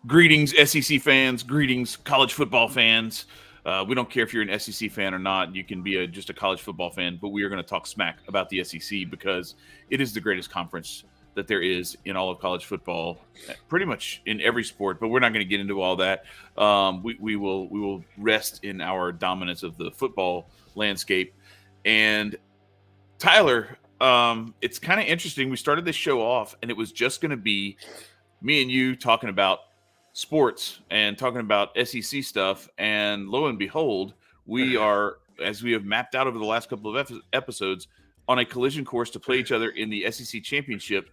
Greetings, SEC fans. Greetings, college football fans. We don't care if you're an SEC fan or not. You can be just a college football fan, but we are going to talk smack about the SEC because it is the greatest conference that there is in all of college football, pretty much in every sport. But we're not going to get into all that. We will rest in our dominance of the football landscape. And Tyler, it's kind of interesting. We started this show off, and it was just going to be me and you talking about sports and talking about SEC stuff. And lo and behold, we are, as we have mapped out over the last couple of episodes, on a collision course to play each other in the SEC championship.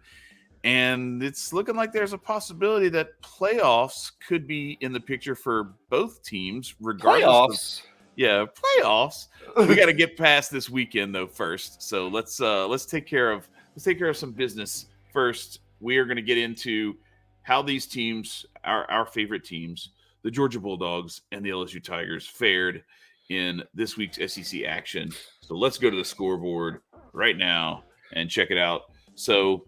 And it's looking like there's a possibility that playoffs could be in the picture for both teams, regardless. Playoffs. We got to get past this weekend though first. So let's take care of some business first. We are going to get into how these teams, our favorite teams, the Georgia Bulldogs and the LSU Tigers, fared in this week's SEC action. So let's go to the scoreboard right now and check it out. So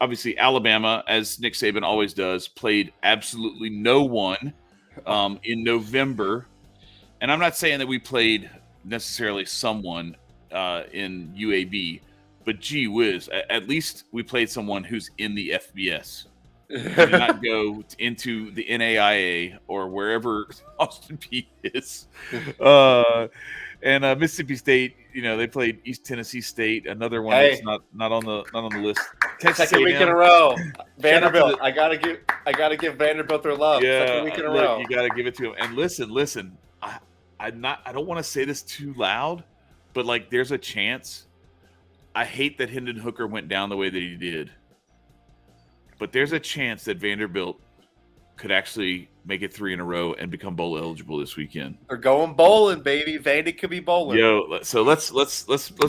obviously Alabama, as Nick Saban always does, played absolutely no one in November. And I'm not saying that we played necessarily someone in UAB, but gee whiz, at least we played someone who's in the FBS. We did not go into the NAIA or wherever Austin Peay is. And Mississippi State, they played East Tennessee State, another one that's not on the list. Texas Second week in a row. Vanderbilt. I gotta give Vanderbilt their love. Yeah, Second week in a row. You gotta give it to them. And listen. I don't want to say this too loud, but like there's a chance. I hate that Hendon Hooker went down the way that he did. But there's a chance that Vanderbilt could actually make it 3 in a row and become bowl eligible this weekend. They're going bowling, baby. Vandy could be bowling. Yo, so let's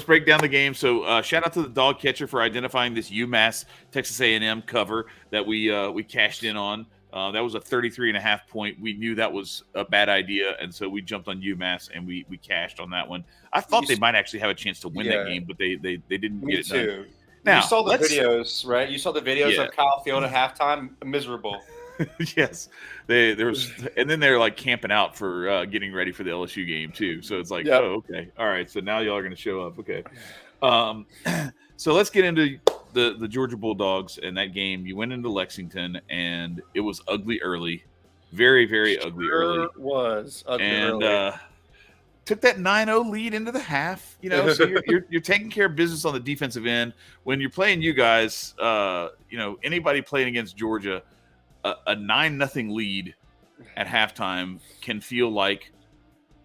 break down the game. So shout out to the dog catcher for identifying this UMass Texas A&M cover that we cashed in on. That was a 33.5 point. We knew that was a bad idea, and so we jumped on UMass and we cashed on that one. I thought they might actually have a chance to win that game, but they didn't get it done. Now, you saw the videos, right? You saw the videos of Kyle Field at halftime. Miserable. Yes, there was, and then they're like camping out for getting ready for the LSU game too. So it's like, oh, okay, all right. So now y'all are going to show up, okay? So let's get into the Georgia Bulldogs and that game. You went into Lexington, and it was ugly early, very very ugly early. It was ugly early. Took that 9-0 lead into the half, so you're taking care of business on the defensive end. When you're playing you guys, anybody playing against Georgia, a 9-0 lead at halftime can feel like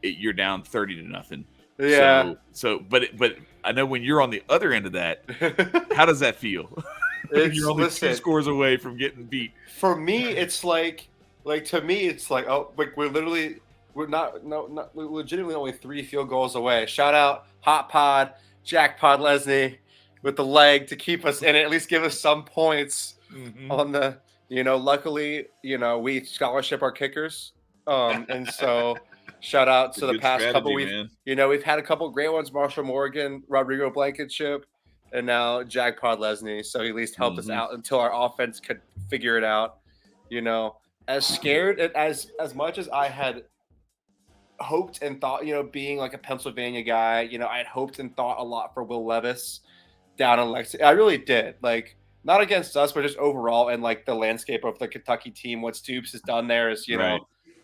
you're down 30-0. Yeah. But I know when you're on the other end of that, how does that feel? You're only 2 scores away from getting beat. For me, it's like to me, it's like, oh, like we're legitimately only 3 field goals away. Shout out Hot Pod, Jack Pod Lesney with the leg to keep us in it, at least give us some points on the, luckily, we scholarship our kickers. And so shout out to the past couple weeks. We've had a couple great ones, Marshall Morgan, Rodrigo Blankenship, and now Jack Pod Lesney. So he at least helped us out until our offense could figure it out. As scared as much as I had hoped and thought, being like a Pennsylvania guy, I had hoped and thought a lot for Will Levis down in Lexington. I really did. Like, not against us, but just overall, and like the landscape of the Kentucky team, what Stoops has done there is,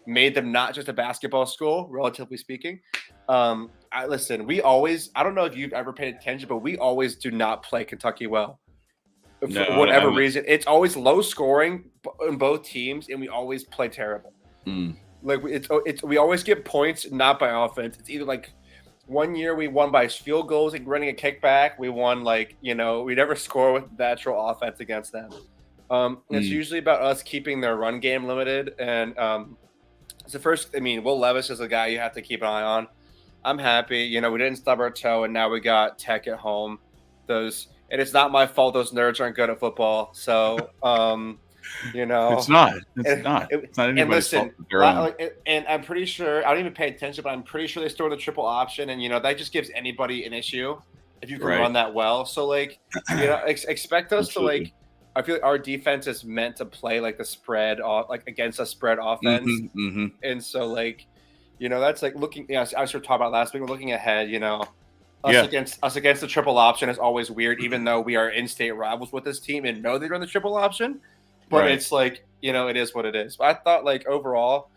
made them not just a basketball school, relatively speaking. Listen, I don't know if you've ever paid attention, but we always do not play Kentucky well. For whatever reason, it's always low scoring in both teams, and we always play terrible. Like we always get points not by offense. It's either like one year we won by field goals and running a kickback. We won we never score with natural offense against them. It's usually about us keeping their run game limited. And it's the first. Will Levis is a guy you have to keep an eye on. I'm happy. We didn't stub our toe, and now we got Tech at home. And it's not my fault those nerds aren't good at football. So. It's not. It's not anybody's fault. And I'm pretty sure I don't even pay attention, but I'm pretty sure they store the triple option, and that just gives anybody an issue if you can run that well. So expect us to I feel like our defense is meant to play like the spread, like against a spread offense, and so like, that's like looking. I was talking about last week. We're looking ahead. Us against the triple option is always weird, even though we are in-state rivals with this team and know they run the triple option. But it's like, it is what it is. But I thought like overall,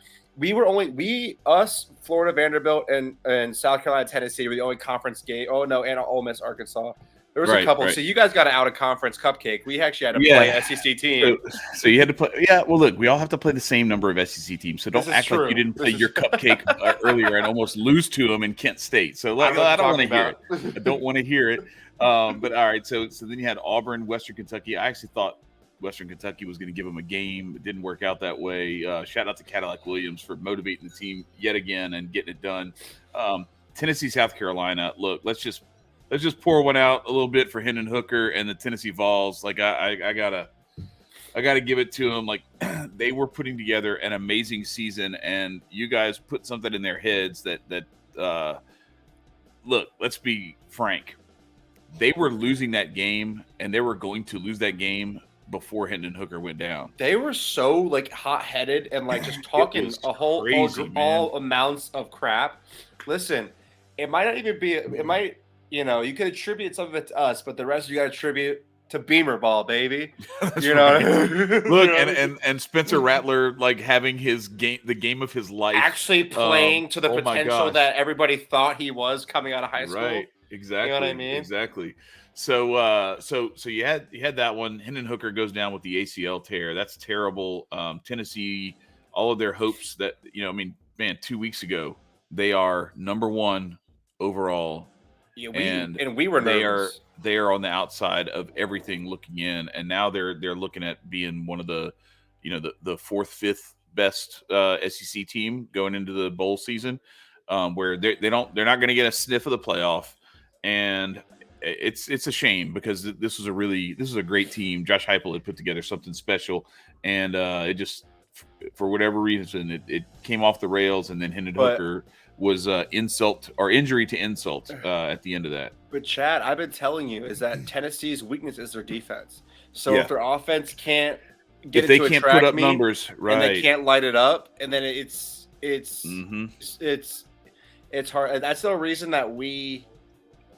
Florida, Vanderbilt, and South Carolina, Tennessee were the only conference game. Oh no, and Ole Miss, Arkansas. There was a couple. So you guys got an out-of-conference cupcake. We actually had to play an SEC team. So you had to play. Yeah, well, look, we all have to play the same number of SEC teams. So don't act like you didn't play your cupcake earlier and almost lose to them in Kent State. So I don't want to hear it. I don't want to hear it. But all right, so then you had Auburn, Western Kentucky. I actually thought Western Kentucky was going to give them a game. It didn't work out that way. Shout out to Cadillac Williams for motivating the team yet again and getting it done. Tennessee, South Carolina. Look, let's just pour one out a little bit for Hendon Hooker and the Tennessee Vols. Like I gotta give it to them. Like they were putting together an amazing season, and you guys put something in their heads that look. Let's be frank. They were losing that game, and they were going to lose that game before Hendon Hooker went down. They were so like hot-headed and like just talking all amounts of crap. Listen, it might not even be. It might. You could attribute some of it to us, but the rest you got to attribute to Beamer Ball, baby. You know what I mean? Look, and Spencer Rattler like having the game of his life, actually playing to the potential that everybody thought he was coming out of high school. Right, exactly. You know what I mean? Exactly. So you had that one. Hendon Hooker goes down with the ACL tear. That's terrible. Tennessee, all of their hopes that 2 weeks ago they are number 1 overall. Yeah, we were nervous. They are on the outside of everything looking in, and now they're looking at being one of the the 4th, 5th best SEC team going into the bowl season, where they're not going to get a sniff of the playoff, and it's a shame because this was a great team. Josh Heupel had put together something special, and it just for whatever reason it came off the rails, and then Hendon Hooker was injury to insult at the end of that. But Chad, I've been telling you is that Tennessee's weakness is their defense. So if their offense can't get they can't put up numbers, right, and they can't light it up, and then it's hard. That's the reason that we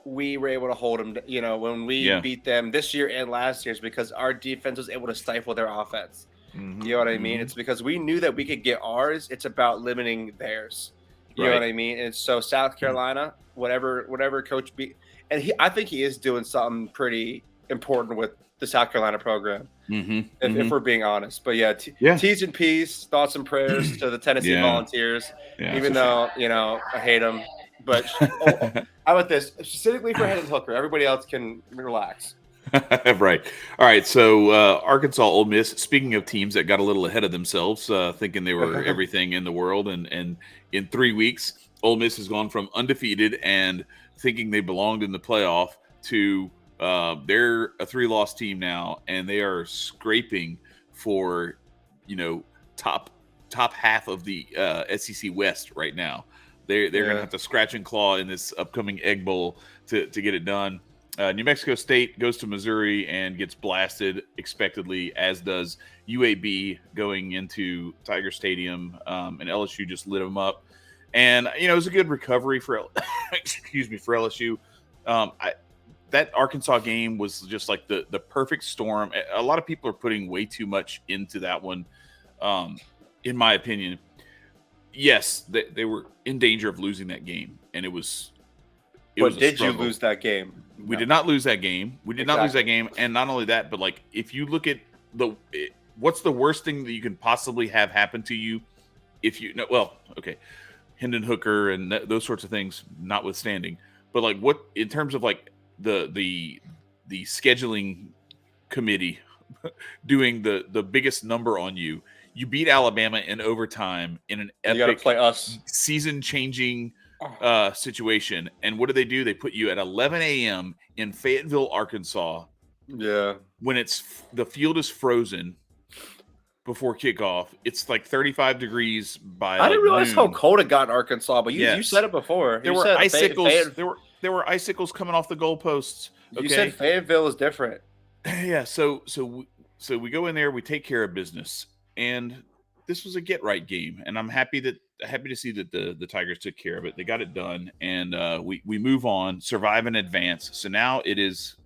were able to hold them. When we beat them this year and last year, is because our defense was able to stifle their offense. You know what I mean? It's because we knew that we could get ours. It's about limiting theirs. You know what I mean? And so South Carolina, whatever coach beat, and I think he is doing something pretty important with the South Carolina program, if we're being honest. But T's and P's, thoughts and prayers to the Tennessee Volunteers, even though I hate them. But how about this? Specifically for Hendon Hooker, everybody else can relax. Right. All right. So Arkansas, Ole Miss. Speaking of teams that got a little ahead of themselves, thinking they were everything in the world, and in 3 weeks, Ole Miss has gone from undefeated and thinking they belonged in the playoff to they're a 3-loss team now, and they are scraping for top half of the SEC West right now. They're going to have to scratch and claw in this upcoming Egg Bowl to get it done. New Mexico State goes to Missouri and gets blasted expectedly, as does UAB going into Tiger Stadium, and LSU just lit them up. And it was a good recovery for for LSU. That Arkansas game was just like the perfect storm. A lot of people are putting way too much into that one, in my opinion. Yes, they were in danger of losing that game, and it was. But did you lose that game? We did not lose that game. We did not lose that game. And not only that, but like if you look at what's the worst thing that you can possibly have happen to you if you Hendon Hooker and those sorts of things notwithstanding, but like what in terms of like the scheduling committee doing the biggest number on you. You beat Alabama in overtime in an epic play us season-changing situation. And what do? They put you at 11 a.m. in Fayetteville, Arkansas. Yeah. When the field is frozen before kickoff. It's like 35 degrees by I didn't realize noon. how cold it got in Arkansas, but you said it before. There were icicles. There were icicles coming off the goalposts. Okay? You said Fayetteville is different. Yeah, so so we go in there, we take care of business, and this was a get right game, and I'm happy to see that the Tigers took care of it. They got it done, and we move on, survive and advance. So now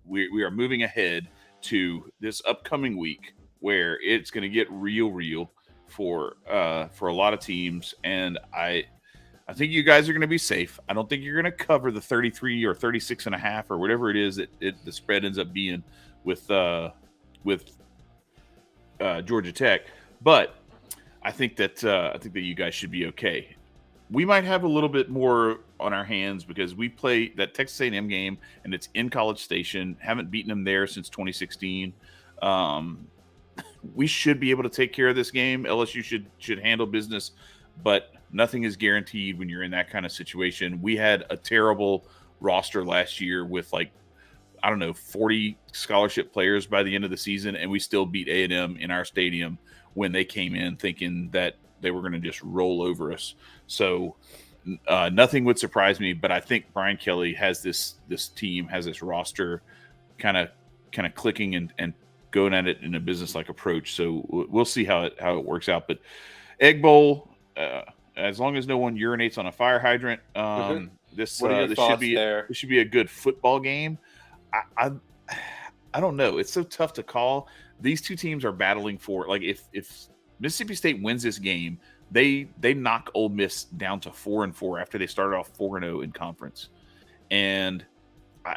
we are moving ahead to this upcoming week where it's going to get real for a lot of teams, and I think you guys are going to be safe. I don't think you're going to cover the 33 or 36 and a half or whatever it is that the spread ends up being with Georgia Tech, but I think that you guys should be okay. We might have a little bit more on our hands because we play that Texas A&M game and it's in College Station. Haven't beaten them there since 2016. We should be able to take care of this game. LSU should handle business, but nothing is guaranteed when you're in that kind of situation. We had a terrible roster last year with 40 scholarship players by the end of the season, and we still beat A&M in our stadium when they came in thinking that they were going to just roll over us. So nothing would surprise me, but I think Brian Kelly has this team, has this roster kind of clicking and going at it in a business-like approach. So we'll see how it works out. But Egg Bowl, as long as no one urinates on a fire hydrant, this should be a good football game. I don't know. It's so tough to call. These two teams are battling for if Mississippi State wins this game, they knock Ole Miss down to 4-4 after they started off 4-0 in conference, and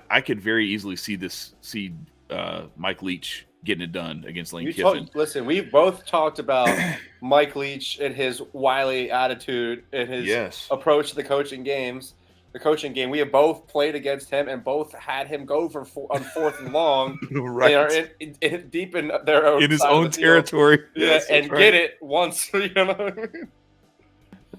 I could very easily see Mike Leach getting it done against Lane Kiffin. Listen, we've both talked about Mike Leach and his wily attitude and his approach to the coaching game. We have both played against him and both had him go on 4th and long. Right. They are deep in their own in his own territory. Yeah, and get it once. You know what I mean?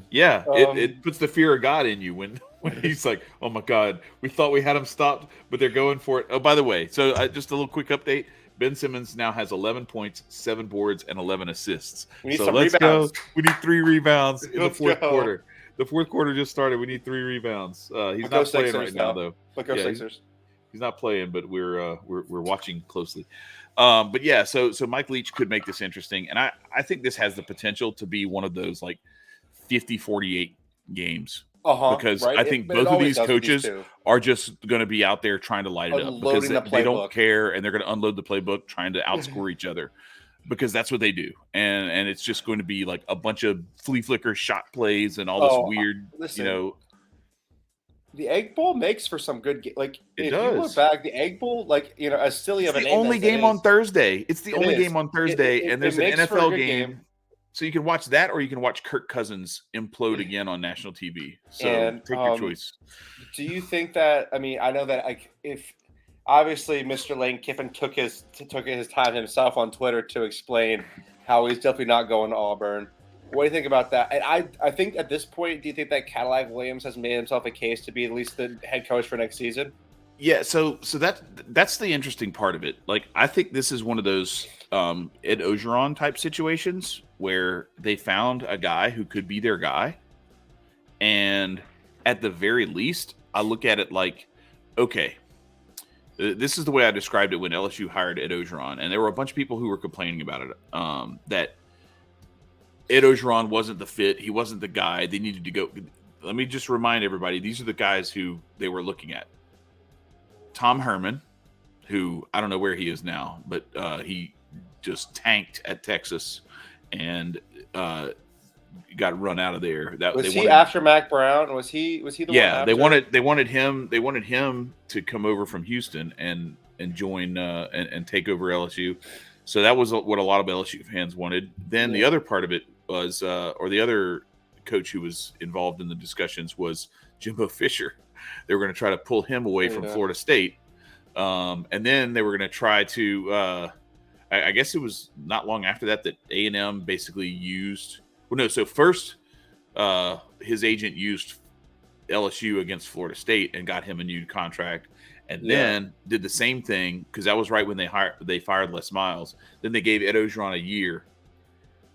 Yeah, it puts the fear of God in you when he's like, "Oh my God, we thought we had him stopped, but they're going for it." Oh, by the way, so just a little quick update: Ben Simmons now has 11 points, 7 boards, and 11 assists. So let's go. We need 3 rebounds in the fourth quarter. The fourth quarter just started. We need 3 rebounds. He's not playing right now, though. Sixers. He's not playing, but we're watching closely. But yeah, so Mike Leach could make this interesting, and I think this has the potential to be one of those 50-48 games. Because I think both of these coaches are just going to be out there trying to light it up because they don't care, and they're going to unload the playbook trying to outscore each other. Because that's what they do, and it's just going to be a bunch of flea flicker shot plays and all this weird, The Egg Bowl makes for some good game. It does. You look back, the Egg Bowl, as silly of a name. It's the only game on Thursday. It's the only game on Thursday, and there's an NFL game. So you can watch that, or you can watch Kirk Cousins implode again on national TV. So take your choice. Do you think that? I mean, I know that if. Obviously, Mr. Lane Kiffin took his time himself on Twitter to explain how he's definitely not going to Auburn. What do you think about that? And I think at this point, do you think that Cadillac Williams has made himself a case to be at least the head coach for next season? Yeah, so that's the interesting part of it. I think this is one of those Ed Ogeron type situations where they found a guy who could be their guy, and at the very least, I look at it like, okay. This is the way I described it when LSU hired Ed Ogeron, and there were a bunch of people who were complaining about it, that Ed Ogeron wasn't the fit. He wasn't the guy. They needed to go. Let me just remind everybody, these are the guys who they were looking at. Tom Herman, who I don't know where he is now, but he just tanked at Texas and got run out of there. After Mac Brown? Was he the one? Yeah, they wanted him to come over from Houston and join and take over LSU. So that was what a lot of LSU fans wanted. Then the other part of it was, or the other coach who was involved in the discussions was Jimbo Fisher. They were going to try to pull him away from Florida State, and then they were going to try to. I guess it was not long after that A&M basically used. Well, no. So first, his agent used LSU against Florida State and got him a new contract, and then did the same thing because that was right when they fired Les Miles. Then they gave Ed Ogeron a year,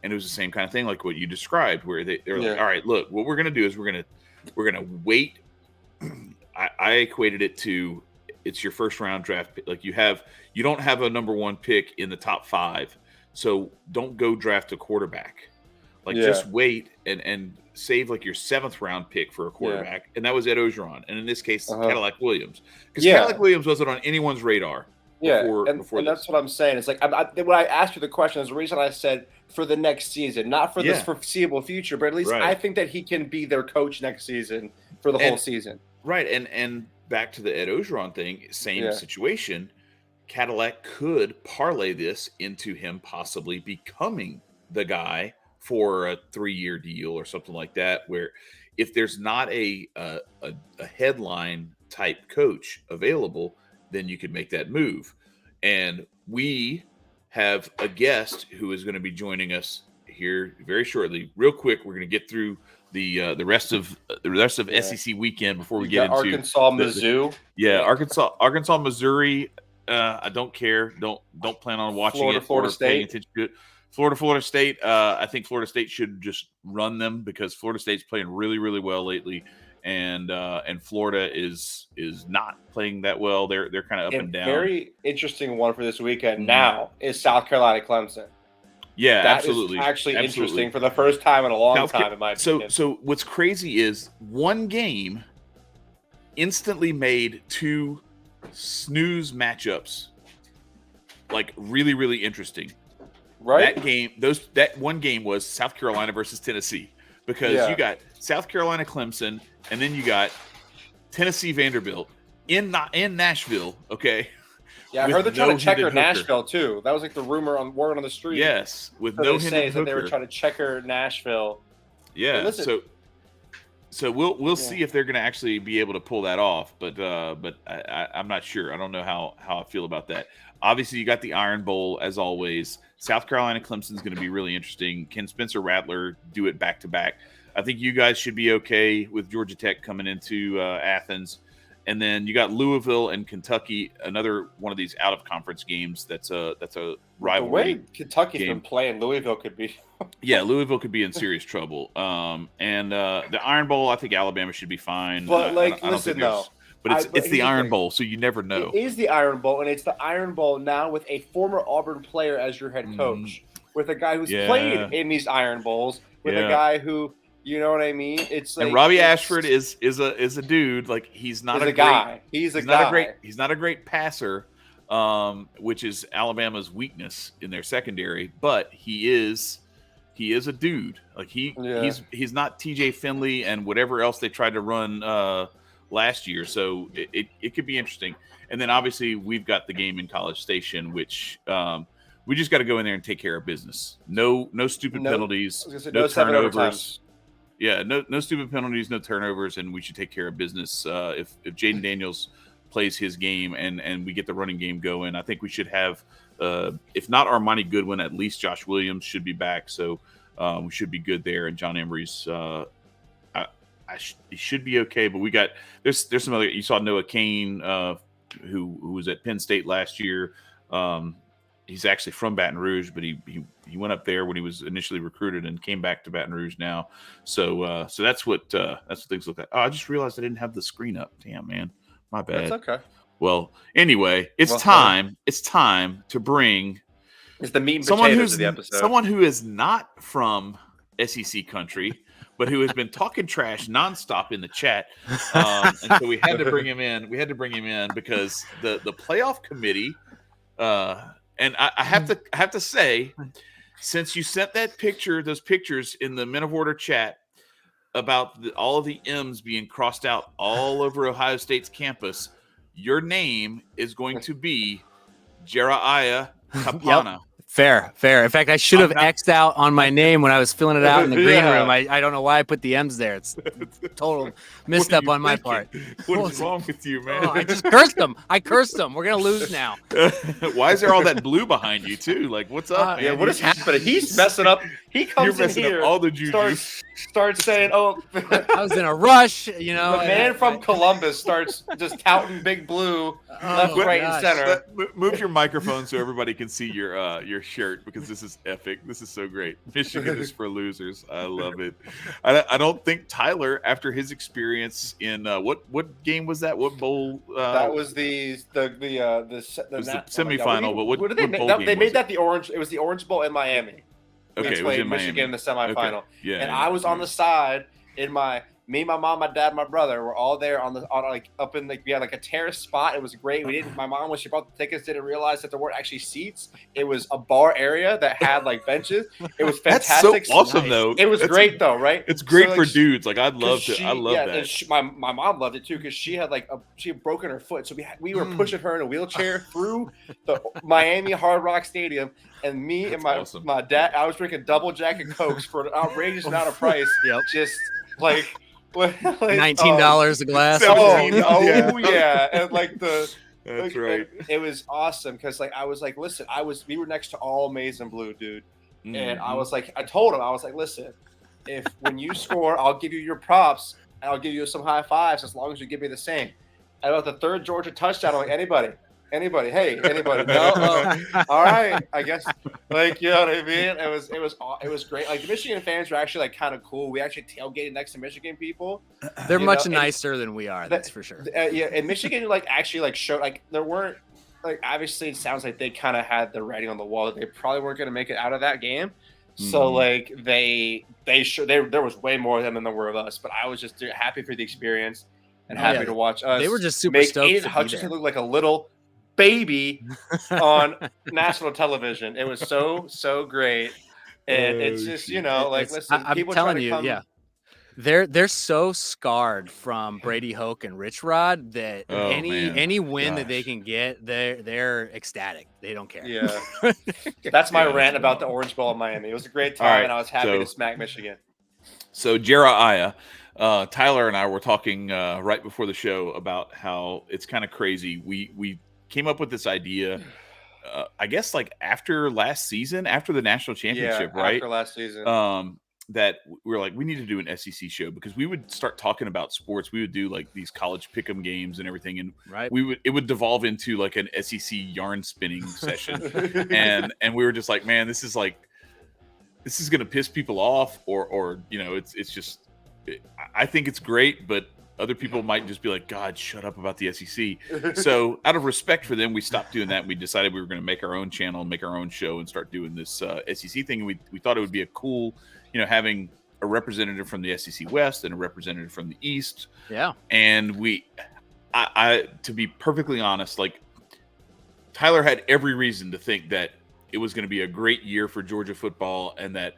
and it was the same kind of thing like what you described, where they're like, all right, look, what we're gonna do is we're gonna wait. I equated it to it's your first round draft pick. Like you don't have a number 1 pick in the top 5, so don't go draft a quarterback. Like just wait and save like your 7th round pick for a quarterback, and that was Ed Ogeron, and in this case Cadillac Williams, because Cadillac Williams wasn't on anyone's radar. Before and that's what I'm saying. It's like when I asked you the question, there's a reason I said for the next season, not for this foreseeable future, but at least I think that he can be their coach next season for the whole season. Right, and back to the Ed Ogeron thing, same situation. Cadillac could parlay this into him possibly becoming the guy for a 3-year deal or something like that, where if there's not a headline type coach available, then you could make that move. And we have a guest who is going to be joining us here very shortly. Real quick, we're going to get through the rest of SEC weekend before we get into Arkansas, Mizzou. Arkansas, Missouri. I don't care. Don't plan on watching Florida State. Florida State. I think Florida State should just run them because Florida State's playing really, really well lately, and Florida is not playing that well. They're kind of up and down. Very interesting one for this weekend now is South Carolina Clemson. Yeah, that absolutely. Is actually interesting for the first time in a long time, in my opinion. So what's crazy is one game instantly made 2 snooze matchups like really, really interesting. Right. That one game was South Carolina versus Tennessee, because you got South Carolina Clemson, and then you got Tennessee Vanderbilt in Nashville. Okay. Yeah, I heard they're trying to checker Nashville too. That was like the rumor on word on the street. Yes, with no Hendon Hooker. That they were trying to checker Nashville. Yeah, so we'll see if they're going to actually be able to pull that off, but I'm not sure. I don't know how I feel about that. Obviously, you got the Iron Bowl as always. South Carolina Clemson is going to be really interesting. Can Spencer Rattler do it back to back? I think you guys should be okay with Georgia Tech coming into Athens. And then you got Louisville and Kentucky, another one of these out of conference games. That's a rivalry. The way Kentucky's been playing, Louisville could be. Louisville could be in serious trouble. And the Iron Bowl, I think Alabama should be fine. But listen though, but it's the Iron Bowl, so you never know. It is the Iron Bowl, and it's the Iron Bowl now with a former Auburn player as your head coach, with a guy who's played in these Iron Bowls, with a guy who. You know what I mean? It's like, and Robbie Ashford is a dude. Like he's not a guy. He's not a great passer, which is Alabama's weakness in their secondary. But he is a dude. Like he's not TJ Finley and whatever else they tried to run last year. So it could be interesting. And then obviously we've got the game in College Station, which we just got to go in there and take care of business. No stupid penalties. No turnovers. Yeah, no stupid penalties, no turnovers, and we should take care of business. If Jaden Daniels plays his game and we get the running game going, I think we should have, if not Armani Goodwin, at least Josh Williams should be back. So we should be good there. And John Emery's, he should be okay. But we got there's some other. You saw Noah Cain, who was at Penn State last year. He's actually from Baton Rouge, but he went up there when he was initially recruited and came back to Baton Rouge now. So that's what things look like. Oh, I just realized I didn't have the screen up. Damn, man, my bad. That's okay. Well, anyway, it's time to bring it's the meat and potatoes of the episode. Someone who is not from SEC country, but who has been talking trash nonstop in the chat. And so we had to bring him in. We had to bring him in because the playoff committee. And I have to say, since you sent those pictures in the Men of Order chat about all of the M's being crossed out all over Ohio State's campus, your name is going to be JereXiah Kapana. Yep. Fair. In fact, I should have X'd out on my name when I was filling it out in the green room. I don't know why I put the M's there. It's total misstep on my part. What is wrong with you, man? I just cursed them. We're going to lose now. Why is there all that blue behind you, too? Like, what's up, man? Yeah, what is happening? He's messing up. He comes in here. All the juju. Starts saying, oh. I was in a rush, you know. The man from Columbus starts just touting Big Blue left, right, and center. Move your microphone so everybody can see your your shirt because this is epic. This is so great. Michigan is for losers. I love it. I don't think Tyler, after his experience in what game was that? What bowl? That was the semifinal. But what did they what make? bowl game They was made it? that the orange. It was the Orange Bowl in Miami. Okay, We it was played in Michigan Miami. in the semifinal. Okay. Yeah, and yeah, I was on yeah. the side in me, my mom, my dad, my brother were all there on up in we had like a terrace spot. It was great. My mom, when she bought the tickets, didn't realize that there weren't actually seats. It was a bar area that had like benches. It was fantastic. That's so awesome though. It was great though, right? It's great So, for like, dudes. Like I love that. And my mom loved it too because she had she had broken her foot, so we were pushing her in a wheelchair through the Miami Hard Rock Stadium, and me and my dad. I was drinking double Jack and Cokes for an outrageous amount of price. Yep. Just like $19 a glass. Yeah, and That's right. It was awesome because I was like, listen, we were next to all maize and blue, dude, and I was like, I told him, I was like, listen, if when you score, I'll give you your props and I'll give you some high fives as long as you give me the same. And about the third Georgia touchdown, I'm like, anybody, hey, anybody? No, all right, I guess. You know what I mean? It was great. Like the Michigan fans were actually kind of cool. We actually tailgated next to Michigan people. They're much nicer than we are. That's for sure. Yeah, and Michigan actually showed there weren't obviously it sounds like they kind of had the writing on the wall that they probably weren't going to make it out of that game. So there was way more of them than there were of us. But I was just happy for the experience and happy to watch us. They were just super make stoked. Aiden Hutchinson look like a little baby on national television. It was so great, and it's just listen, I'm people telling try to you, come, yeah, they're so scarred from Brady Hoke and Rich Rod that any win that they can get, they're ecstatic. They don't care. Yeah, that's my rant about the Orange Bowl in Miami. It was a great time, and I was happy to smack Michigan. So JereXiah, Tyler and I were talking right before the show about how it's kind of crazy. We came up with this idea, I guess, after last season, after the national championship, right? After last season. That we were like, we need to do an SEC show because we would start talking about sports. We would do these college pick'em games and everything, and it would devolve into an SEC yarn spinning session, and we were just like, man, this is going to piss people off, or it's just, I think it's great, but other people might just be like, God, shut up about the SEC. So out of respect for them, we stopped doing that. We decided we were going to make our own channel, make our own show, and start doing this SEC thing. And we thought it would be a cool, having a representative from the SEC West and a representative from the East. Yeah. And I to be perfectly honest, Tyler had every reason to think that it was going to be a great year for Georgia football and that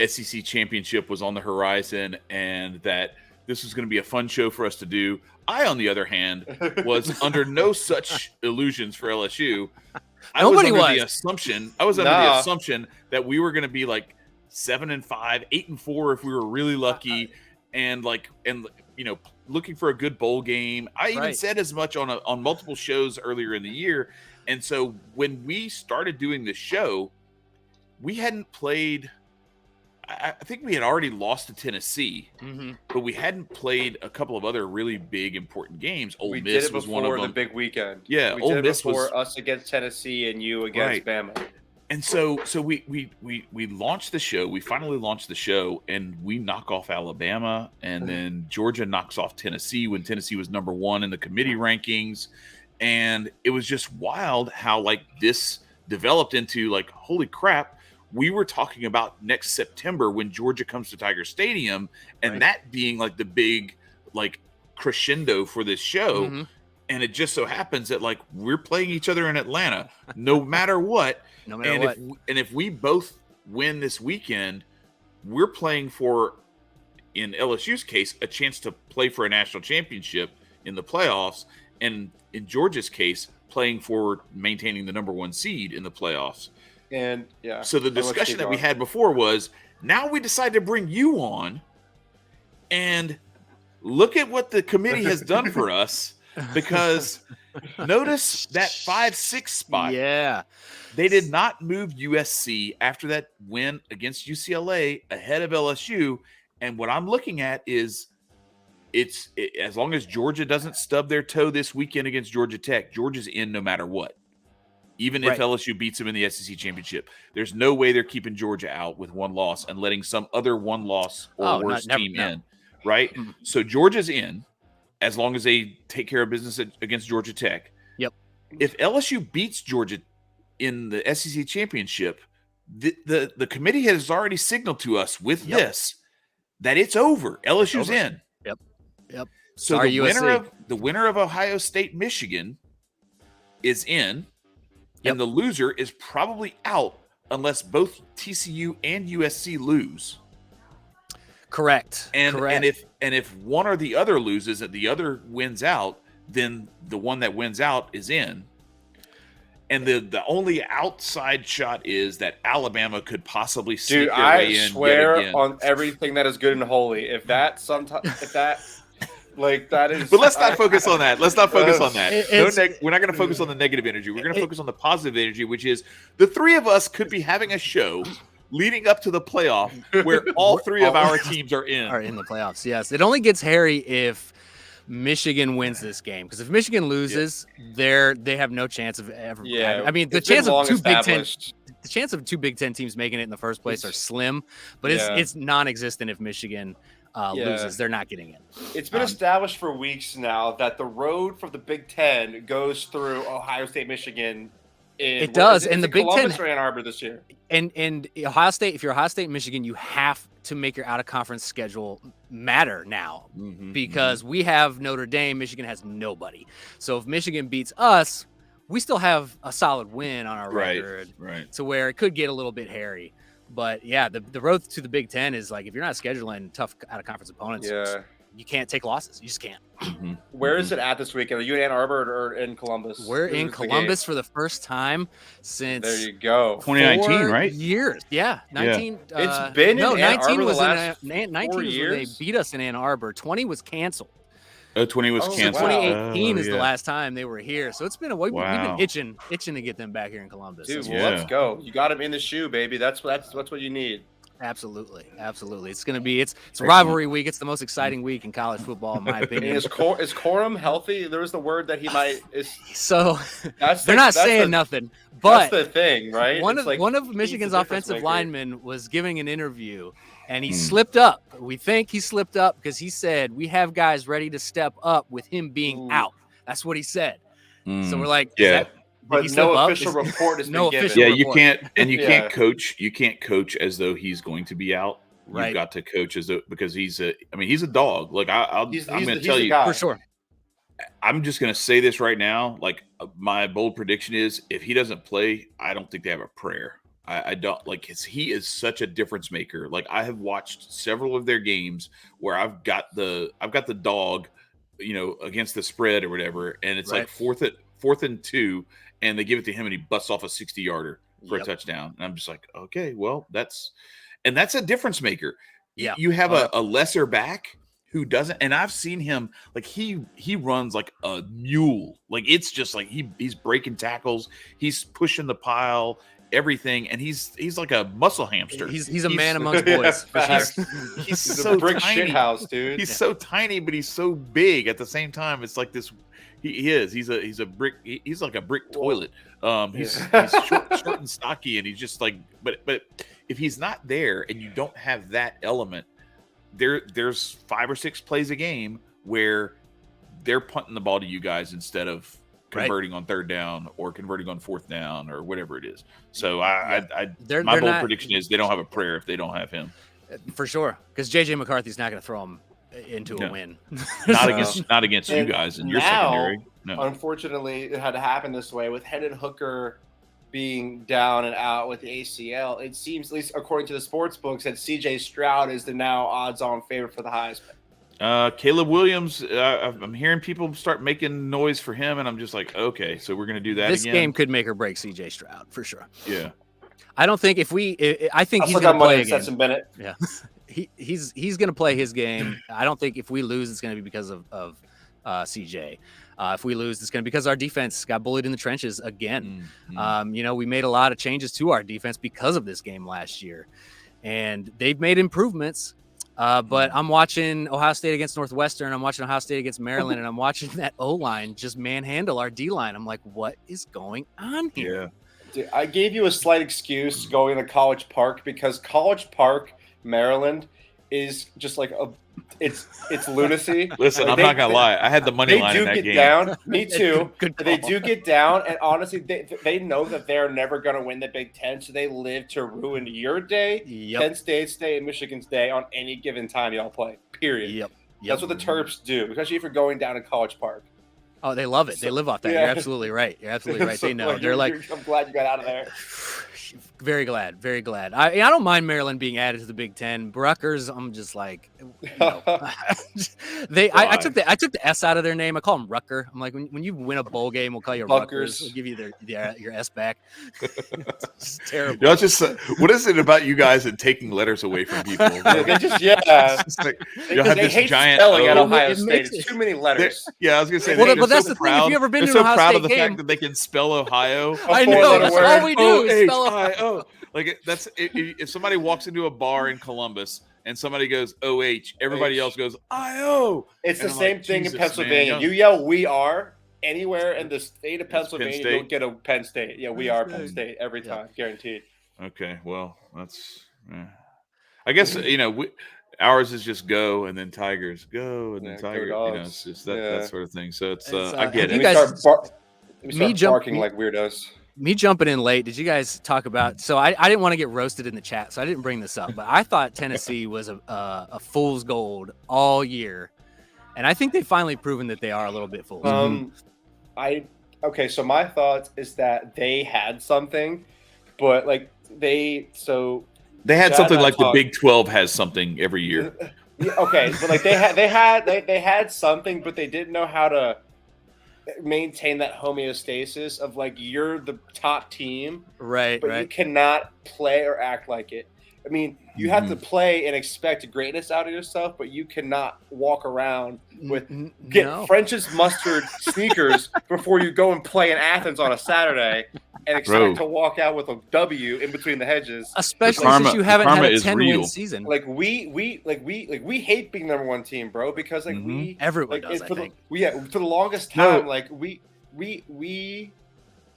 SEC championship was on the horizon and that this was going to be a fun show for us to do. I, on the other hand, was under no such illusions for LSU. I was under the assumption that we were going to be 7-5, 8-4 if we were really lucky, and looking for a good bowl game. I even said as much on multiple shows earlier in the year. And so when we started doing this show, we hadn't played. I think we had already lost to Tennessee, but we hadn't played a couple of other really big, important games. Ole Miss was one of them. The big weekend. Yeah, Ole Miss was us against Tennessee and you against Bama. And so we launched the show. We finally launched the show, and we knock off Alabama, and then Georgia knocks off Tennessee when Tennessee was number 1 in the committee rankings, and it was just wild how this developed into holy crap. We were talking about next September when Georgia comes to Tiger Stadium, and that being the big crescendo for this show. And it just so happens that we're playing each other in Atlanta, no matter what. If we both win this weekend, we're playing for, in LSU's case, a chance to play for a national championship in the playoffs, and in Georgia's case, playing for maintaining the number 1 seed in the playoffs. And so the discussion that we had before was, now we decide to bring you on, and look at what the committee has done for us. Because notice that 5-6 spot. Yeah. They did not move USC after that win against UCLA ahead of LSU. And what I'm looking at is as long as Georgia doesn't stub their toe this weekend against Georgia Tech, Georgia's in no matter what. even if LSU beats them in the SEC championship. There's no way they're keeping Georgia out with one loss and letting some other one loss or worse team in, right? So Georgia's in as long as they take care of business against Georgia Tech. Yep. If LSU beats Georgia in the SEC championship, the committee has already signaled to us with this that it's over. LSU's in. Yep. So the winner of Ohio State, Michigan is in, and the loser is probably out unless both TCU and USC lose. Correct. And if one or the other loses and the other wins out, then the one that wins out is in. And the only outside shot is that Alabama could possibly sneak their way in. I swear on everything that is good and holy. If that like that is, but let's not focus on that. Let's not focus on that. We're not going to focus on the negative energy. We're going to focus on the positive energy, which is the three of us could be having a show leading up to the playoff where all three of our teams are in the playoffs. Yes, it only gets hairy if Michigan wins this game, because if Michigan loses, they have no chance of ever. Yeah, I mean, the chance of two Big Ten teams making it in the first place are slim, but it's non-existent if Michigan loses. They're not getting in. It's been established for weeks now that the road from the Big Ten goes through Ohio State, Michigan. It does, and the Big Ten or Ann Arbor this year. And Ohio State, if you're Ohio State, Michigan, you have to make your out-of-conference schedule matter now, because we have Notre Dame, Michigan has nobody. So if Michigan beats us, we still have a solid win on our record, to where it could get a little bit hairy. But yeah, the road to the Big Ten is like, if you're not scheduling tough out-of-conference opponents, you can't take losses. You just can't. Where is it at this weekend? Are you in Ann Arbor or in Columbus? We're in Columbus for the first time since 2019, right? Years. Yeah. 19. It's been in Ann Arbor the last 19 4 was years? when they beat us in Ann Arbor. 20 was canceled. 20 was canceled. 2018 is the last time they were here. So it's been we've been itching to get them back here in Columbus. Dude, let's go. You got them in the shoe, baby. That's what you need. Absolutely. It's going to be it's rivalry week. It's the most exciting week in college football, in my opinion. Is Corum healthy? There was the word that he might. They're not saying nothing. But that's the thing, right? One of Michigan's offensive linemen was giving an interview, and he slipped up. We think he slipped up because he said we have guys ready to step up with him being out. That's what he said. So we're like, but no official report is no official. Yeah, you can't, and you can't coach. You can't coach as though he's going to be out. You've got to coach as though, because he's a dog. Like I'm going to tell you for sure. I'm just going to say this right now. Like, my bold prediction is, if he doesn't play, I don't think they have a prayer. I don't like he is such a difference maker. Like, I have watched several of their games where I've got the dog, against the spread or whatever, and it's like fourth and 2. And they give it to him, and he busts off a 60-yarder for a touchdown. And I'm just like, okay, well, that's a difference maker. Yeah, you have a lesser back who doesn't. And I've seen him, like, he runs like a mule. Like, it's just like he's breaking tackles, he's pushing the pile, everything, and he's like a muscle hamster. He's a man amongst boys. He's so a brick shit house, dude. He's so tiny, but he's so big at the same time. It's like this. He's a brick. He's like a brick toilet. He's short and stocky, and he's just like. But if he's not there, and you don't have that element, there's 5 or 6 plays a game where they're punting the ball to you guys instead of converting on 3rd down or converting on 4th down or whatever it is. So my bold prediction is they don't have a prayer if they don't have him. For sure, because JJ McCarthy's not going to throw him into a win. not against you guys in your secondary. No. Unfortunately, it had to happen this way with Hendon Hooker being down and out with the ACL. It seems, at least according to the sports books, that CJ Stroud is the now odds-on favorite for the Heisman. Caleb Williams, I'm hearing people start making noise for him, and I'm just like, okay, so we're going to do that this again. This game could make or break CJ Stroud for sure. Yeah. I don't think I think he's going to play again. Stetson Bennett. Yeah. He's going to play his game. I don't think if we lose, it's going to be because of CJ. If we lose, it's going to be because our defense got bullied in the trenches again. We made a lot of changes to our defense because of this game last year, and they've made improvements. But I'm watching Ohio State against Northwestern. I'm watching Ohio State against Maryland, and I'm watching that O-line just manhandle our D-line. I'm like, what is going on here? Yeah. Dude, I gave you a slight excuse going to College Park because College Park, Maryland, is just like it's lunacy. Listen, I'm not gonna lie. I had the money line in that game. They do get down. Me too. Good They call. do get down, and honestly, they know that they're never going to win the Big Ten, so they live to ruin your day, Yep. Penn State's day, and Michigan's day on any given time y'all play. Period. Yep. That's what the Terps do, especially if you're going down to College Park. Oh, they love it. They live off that. Yeah. You're absolutely right. You're absolutely right. So, They know. They're like, I'm glad you got out of there. very glad. Very glad. I don't mind Maryland being added to the Big Ten. Rutgers, I'm just like, I took the S out of their name. I call them Rucker. I'm like, when you win a bowl game, we'll call you Rutgers. We'll give you your S back. It's terrible. You know, it's just what is it about you guys and taking letters away from people? They just It's like, you'll have they this hate giant spelling at O. Ohio It State. makes It's too many letters. Yeah, I was gonna say. Well, they're but that's so the thing. proud. If you ever been They're to so an Ohio proud State of the game, fact that they can spell Ohio. I four know. letter That's word. all we do is spell Ohio. O-H-I-O. Like that's if somebody walks into a bar in Columbus and somebody goes OH, everybody else goes IO. It's And the I'm same like, thing Jesus, in Pennsylvania. man. You yell "We are" anywhere in the state of Penn Pennsylvania, State. you'll get a Penn State. Yeah, we Penn are State. Penn State every time, guaranteed. Okay, well that's. I guess ours is just go and then Tigers go and then Yeah, go Tigers. Dogs. It's just that sort of thing. So it's It's, I get have it. you guys- We start barking like weirdos. Me jumping in late, did you guys talk about? So I didn't want to get roasted in the chat, so I didn't bring this up. But I thought Tennessee was a fool's gold all year, and I think they've finally proven that they are a little bit fool's. So my thoughts is that they had something, but like they had Chad something and I like the talked- Big 12 has something every year. Yeah, okay, but like they had something, but they didn't know how to maintain that homeostasis of like you're the top team, Right, but you cannot play or act like it. I mean, you have to play and expect greatness out of yourself, but you cannot walk around with get French's mustard sneakers before you go and play in Athens on a Saturday and expect to walk out with a W in between the hedges. Especially karma- since you haven't the had karma a is 10-win real. season. Like we hate being number one team, bro, because like Everyone like does, I think. for the longest time, like we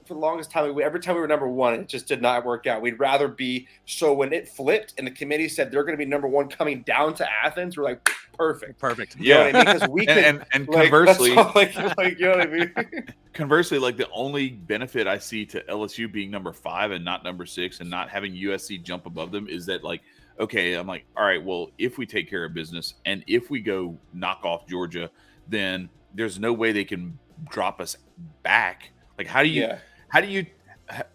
for the longest time, every time we were number one, it just did not work out. We'd rather be so when it flipped and the committee said they're going to be number one coming down to Athens, we're like perfect. You know what I mean? Because we can, and like, conversely, that's all, like you know what I mean? conversely, like the only benefit I see to LSU being number 5 and not number 6 and not having USC jump above them is that like, okay, I'm like, all right, well, if we take care of business and if we go knock off Georgia, then there's no way they can drop us back. Like, how do you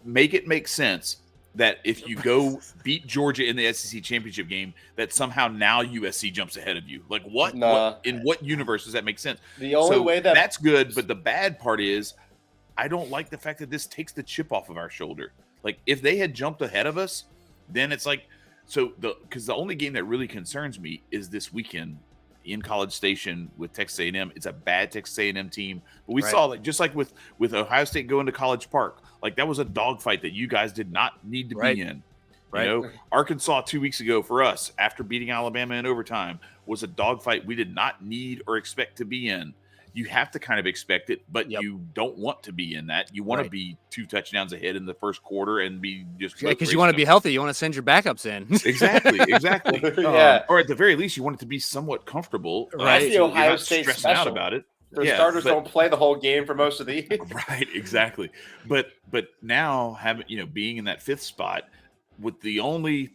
make it make sense that if you go beat Georgia in the SEC championship game, that somehow now USC jumps ahead of you? Like what in what universe does that make sense? The only way that's good, but the bad part is I don't like the fact that this takes the chip off of our shoulder. Like if they had jumped ahead of us, then it's like because the only game that really concerns me is this weekend in College Station with Texas A&M. It's a bad Texas A&M team, but we saw like just like with Ohio State going to College Park, like that was a dogfight that you guys did not need to be in. Right. You know, Arkansas 2 weeks ago for us after beating Alabama in overtime was a dogfight we did not need or expect to be in. You have to kind of expect it, but you don't want to be in that. You want to be 2 touchdowns ahead in the first quarter and be just because you want to be healthy. You want to send your backups in. Exactly. Yeah. Or at the very least, you want it to be somewhat comfortable. Right. That's the Ohio State stressing out special. about it. Their starters don't play the whole game for most of the year. Right. Exactly. But now having being in that 5th spot, with the only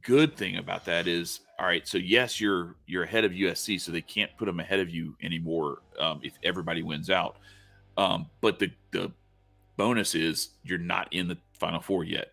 good thing about that is, all right, so yes, you're ahead of USC, so they can't put them ahead of you anymore if everybody wins out. But the bonus is you're not in the Final Four yet.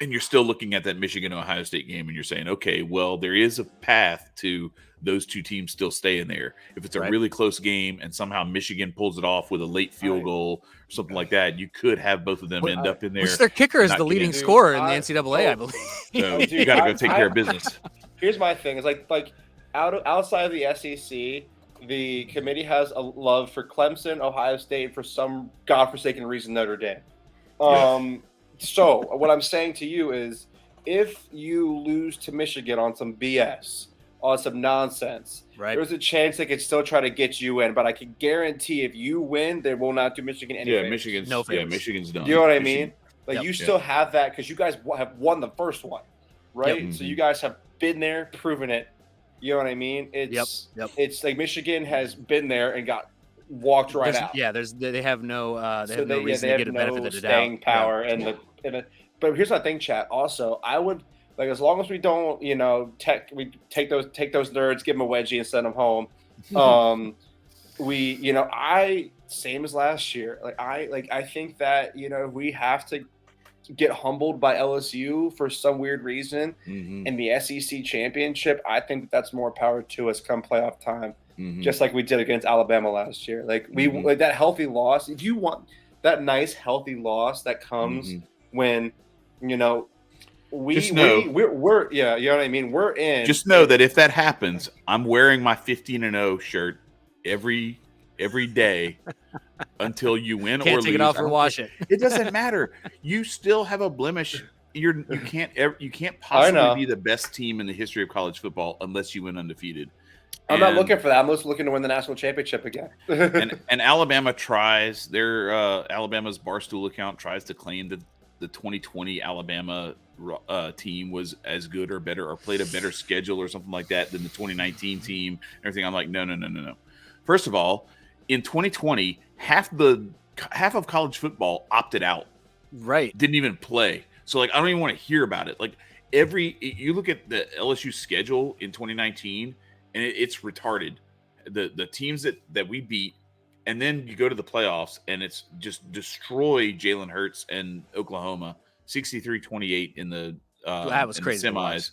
And you're still looking at that Michigan-Ohio State game, and you're saying, okay, well, there is a path to those 2 teams still staying there. If it's a really close game and somehow Michigan pulls it off with a late field goal or something like that, you could have both of them end up in there. Which their kicker is the leading scorer in the NCAA, I believe. So you got to go take care of business. Here's my thing: is like outside of the SEC, the committee has a love for Clemson, Ohio State, for some godforsaken reason Notre Dame. So what I'm saying to you is, if you lose to Michigan on some BS, on some nonsense, there's a chance they could still try to get you in. But I can guarantee if you win, they will not do Michigan any favors. Michigan's done. You know what I mean? Like you still have that because you guys have won the first one, right? Yep. So you guys have been there, proven it. You know what I mean? It's like Michigan has been there and got walked right out. Yeah, they have no no reason to get a benefit of the staying doubt. Power but here's my thing, chat. Also, I would like as long as we don't, we take those nerds, give them a wedgie and send them home. I same as last year. I think that we have to get humbled by LSU for some weird reason in the SEC championship. I think that's more power to us come playoff time, just like we did against Alabama last year. Like like that healthy loss. If you want that nice healthy loss that comes when we're you know what I mean. We're in. Just know that if that happens, I'm wearing my 15-0 shirt every day until you win can't or take lose. It off or wash it. It doesn't matter. You still have a blemish. You can't possibly be the best team in the history of college football unless you win undefeated. I'm not looking for that. I'm just looking to win the national championship again. and Alabama tries. Alabama's Barstool account tries to claim that the 2020 Alabama team was as good or better or played a better schedule or something like that than the 2019 team. Everything. I'm like, no. First of all, in 2020, half of college football opted out. Right. Didn't even play. So like, I don't even want to hear about it. Like you look at the LSU schedule in 2019 and it's retarded. The teams that we beat, and then you go to the playoffs and it's just destroy Jalen Hurts and Oklahoma 63-28 in the that was crazy semis.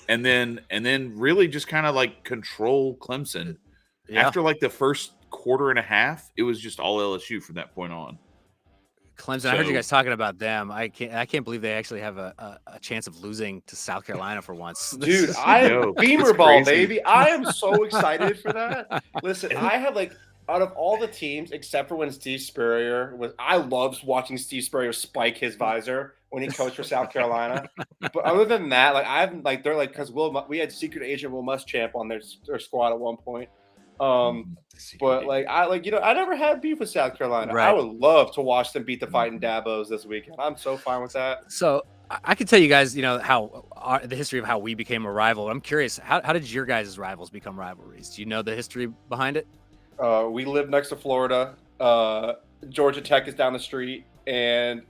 and then really just kind of like control Clemson. Yeah. After like the first quarter and a half, it was just all LSU from that point on. Clemson, I heard you guys talking about them. I can't believe they actually have a chance of losing to South Carolina for once. Dude, Beamer Ball, baby. I am so excited for that. Listen, I have out of all the teams, except for when Steve Spurrier I loved watching Steve Spurrier spike his visor when he coached for South Carolina. But other than that, because we had secret agent Will Muschamp on their squad at one point. But I never had beef with South Carolina. Right. I would love to watch them beat the Fighting Dabos this weekend. I'm so fine with that. So I can tell you guys, how the history of how we became a rival. I'm curious, how did your guys' rivals become rivalries? Do you know the history behind it? We live next to Florida. Georgia Tech is down the street, and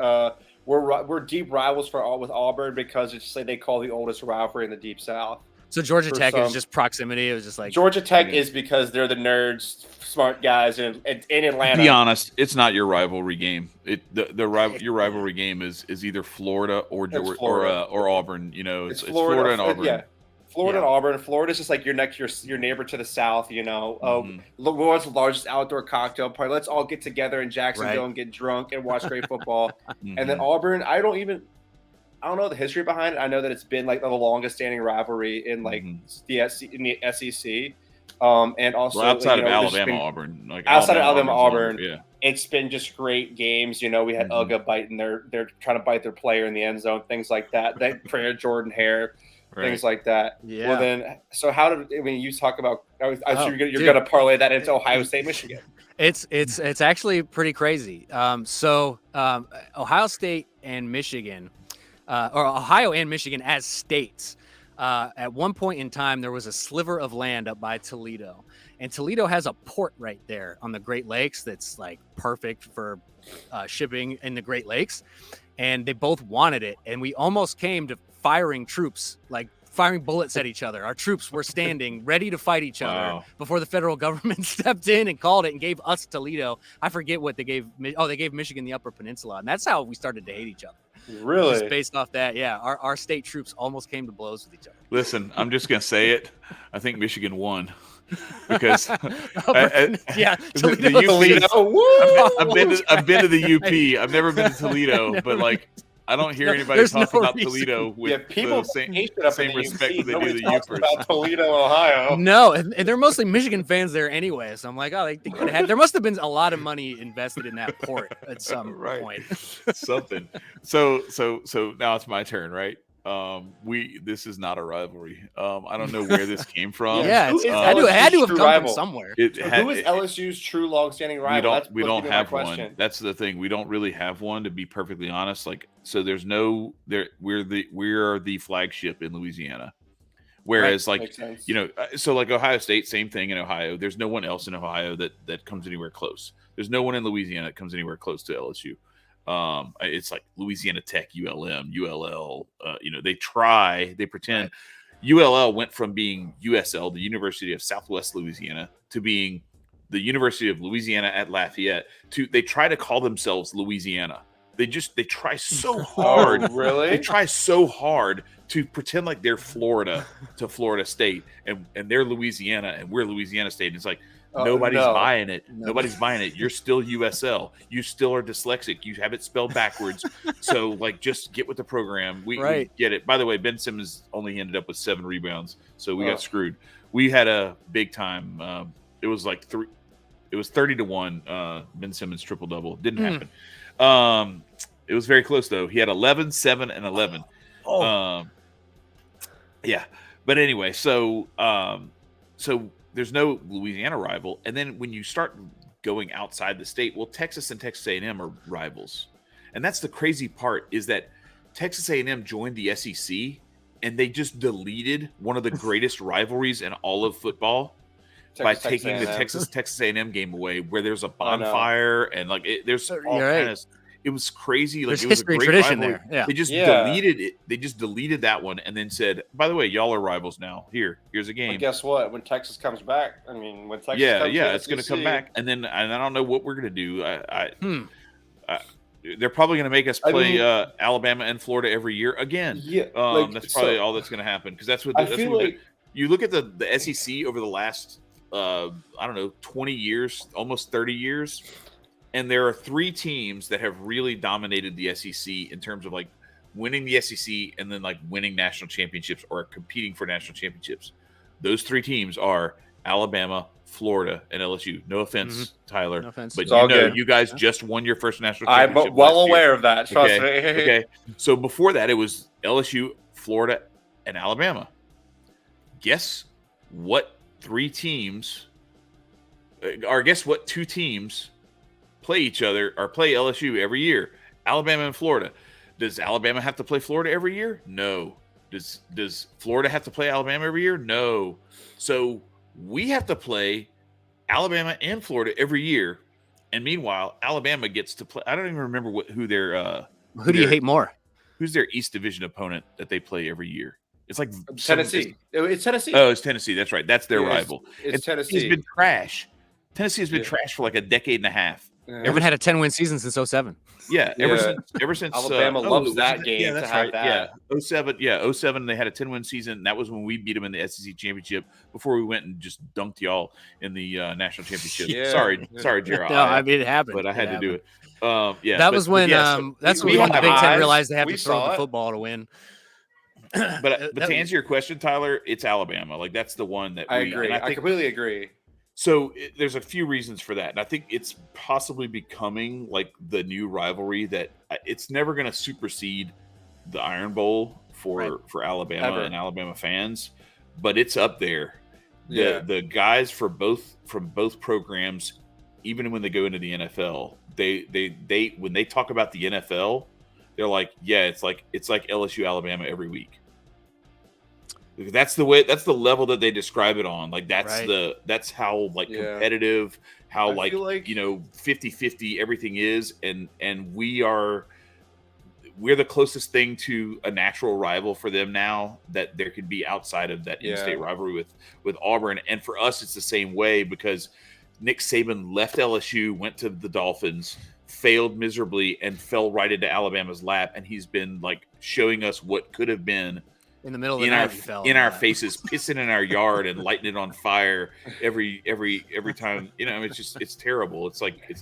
we're deep rivals with Auburn because it's just like they call the oldest rivalry in the Deep South. So Georgia Tech is just proximity. It was just like Georgia Tech is because they're the nerds, smart guys in Atlanta. To be honest, it's not your rivalry game. Your rivalry game is either Florida or Georgia or Auburn. It's Florida and Auburn. Yeah. Florida and Auburn. Florida's just like your neighbor to the south, world's largest outdoor cocktail party. Let's all get together in Jacksonville and get drunk and watch great football. And then Auburn, I don't know the history behind it. I know that it's been like the longest standing rivalry in the SEC. And also outside of Alabama, Auburn. Outside of Alabama, Auburn, it's been just great games. We had Uga biting they're trying to bite their player in the end zone, things like that. That prayer Jordan Hare. Things like that. Yeah. Well, then, so you talk about? You're going to parlay that into Ohio State, Michigan. It's actually pretty crazy. Ohio State and Michigan, or Ohio and Michigan as states. At one point in time, there was a sliver of land up by Toledo, and Toledo has a port right there on the Great Lakes that's like perfect for shipping in the Great Lakes, and they both wanted it, and we almost came to firing troops, like firing bullets at each other. Our troops were standing ready to fight each other before the federal government stepped in and called it and gave us Toledo. I forget what they gave. They gave Michigan the Upper Peninsula, and that's how we started to hate each other. Really? Just based off that, yeah. Our state troops almost came to blows with each other. Listen, I'm just gonna say it. I think Michigan won because Toledo. I've been to the UP. I've never been to Toledo, but I don't hear anybody talking about Toledo with people the same respect that they do the Upers. About Toledo, Ohio. No, and they're mostly Michigan fans there anyway. So I'm like, they could have. There must have been a lot of money invested in that port at some point. Something. So now it's my turn, right? This is not a rivalry. I don't know where this came from. Yeah, Who is it had to have LSU's come rival? from somewhere. Who is LSU's true long-standing rival? We don't my have question. one. That's the thing. We don't really have one, to be perfectly honest. Like, so there's no there. We're the flagship in Louisiana. Whereas, Makes like, sense. you know, so like Ohio State, same thing in Ohio. There's no one else in Ohio that comes anywhere close. There's no one in Louisiana that comes anywhere close to LSU. It's like Louisiana Tech, ULM, ULL. You know, they pretend. Right. ULL went from being USL, the University of Southwest Louisiana, to being the University of Louisiana at Lafayette. They try to call themselves Louisiana. They try so hard. Oh, really? They try so hard to pretend like they're Florida to Florida State, and they're Louisiana, and we're Louisiana State. And it's like, nobody's buying it. No. Nobody's buying it. You're still USL. You still are dyslexic. You have it spelled backwards. So, like, just get with the program. We get it. By the way, Ben Simmons only ended up with 7 rebounds, so we got screwed. We had a big time. It was like 30-1. Ben Simmons triple-double. Didn't happen. It was very close, though. He had 11, 7, and 11. Yeah. But anyway, so there's no Louisiana rival. And then when you start going outside the state, well, Texas and Texas A&M are rivals. And that's the crazy part, is that Texas A&M joined the SEC, and they just deleted one of the greatest rivalries in all of football by taking the Texas A&M game away, where there's a bonfire and like there's all kind of. It was crazy. Like, there's it was history a great tradition rivalry. there. Yeah. They just deleted it. They just deleted that one and then said, "By the way, y'all are rivals now. Here's a game." But guess what? When Texas comes back, I mean, when Texas it's going to come back, and I don't know what we're going to do. They're probably going to make us play Alabama and Florida every year again. Yeah, that's probably all that's going to happen, because that's what you look at the SEC over the last 20 years, almost 30 years. And there are 3 teams that have really dominated the SEC in terms of like winning the SEC and then like winning national championships or competing for national championships. Those 3 teams are Alabama, Florida, and LSU. No offense, Tyler. No offense. But you guys just won your first national championship. I'm well aware of that. Trust me. Okay. So before that, it was LSU, Florida, and Alabama. Guess what 3 teams, or guess what 2 teams play each other or play LSU every year? Alabama and Florida. Does Alabama have to play Florida every year? No. Does Florida have to play Alabama every year? No. So we have to play Alabama and Florida every year, and meanwhile, Alabama gets to play. I don't even remember who their who do you hate more? Who's their East Division opponent that they play every year? It's like Tennessee. It's Tennessee. Oh, it's Tennessee. That's right. That's their rival. It's Tennessee. It's been trash. Tennessee has been trash for like a decade and a half. Haven't had a 10-win season since 07. Yeah, ever since Alabama loves that game. Yeah, that's right. That. Yeah, 07 they had a 10-win season. That was when we beat them in the SEC championship before we went and just dunked y'all in the national championship. Sorry, JereXiah. No, I mean, it happened. But I had to do it. That was when that's when the Big Ten realized they have to throw the football to win. But to answer your question, Tyler, it's Alabama. Like, that's the one that I agree. I completely agree. So there's a few reasons for that. And I think it's possibly becoming like the new rivalry that it's never going to supersede the Iron Bowl for Alabama and Alabama fans, but it's up there. The guys from both programs, even when they go into the NFL, they when they talk about the NFL, they're like, it's like LSU Alabama every week. That's the level that they describe it on. Like, that's how like competitive, how like 50-50 everything is. And we're the closest thing to a natural rival for them now that there could be outside of that in-state rivalry with Auburn. And for us, it's the same way, because Nick Saban left LSU, went to the Dolphins, failed miserably, and fell right into Alabama's lap. And he's been like showing us what could have been in the middle of the night, in our faces, pissing in our yard and lighting it on fire every time. It's terrible. It's like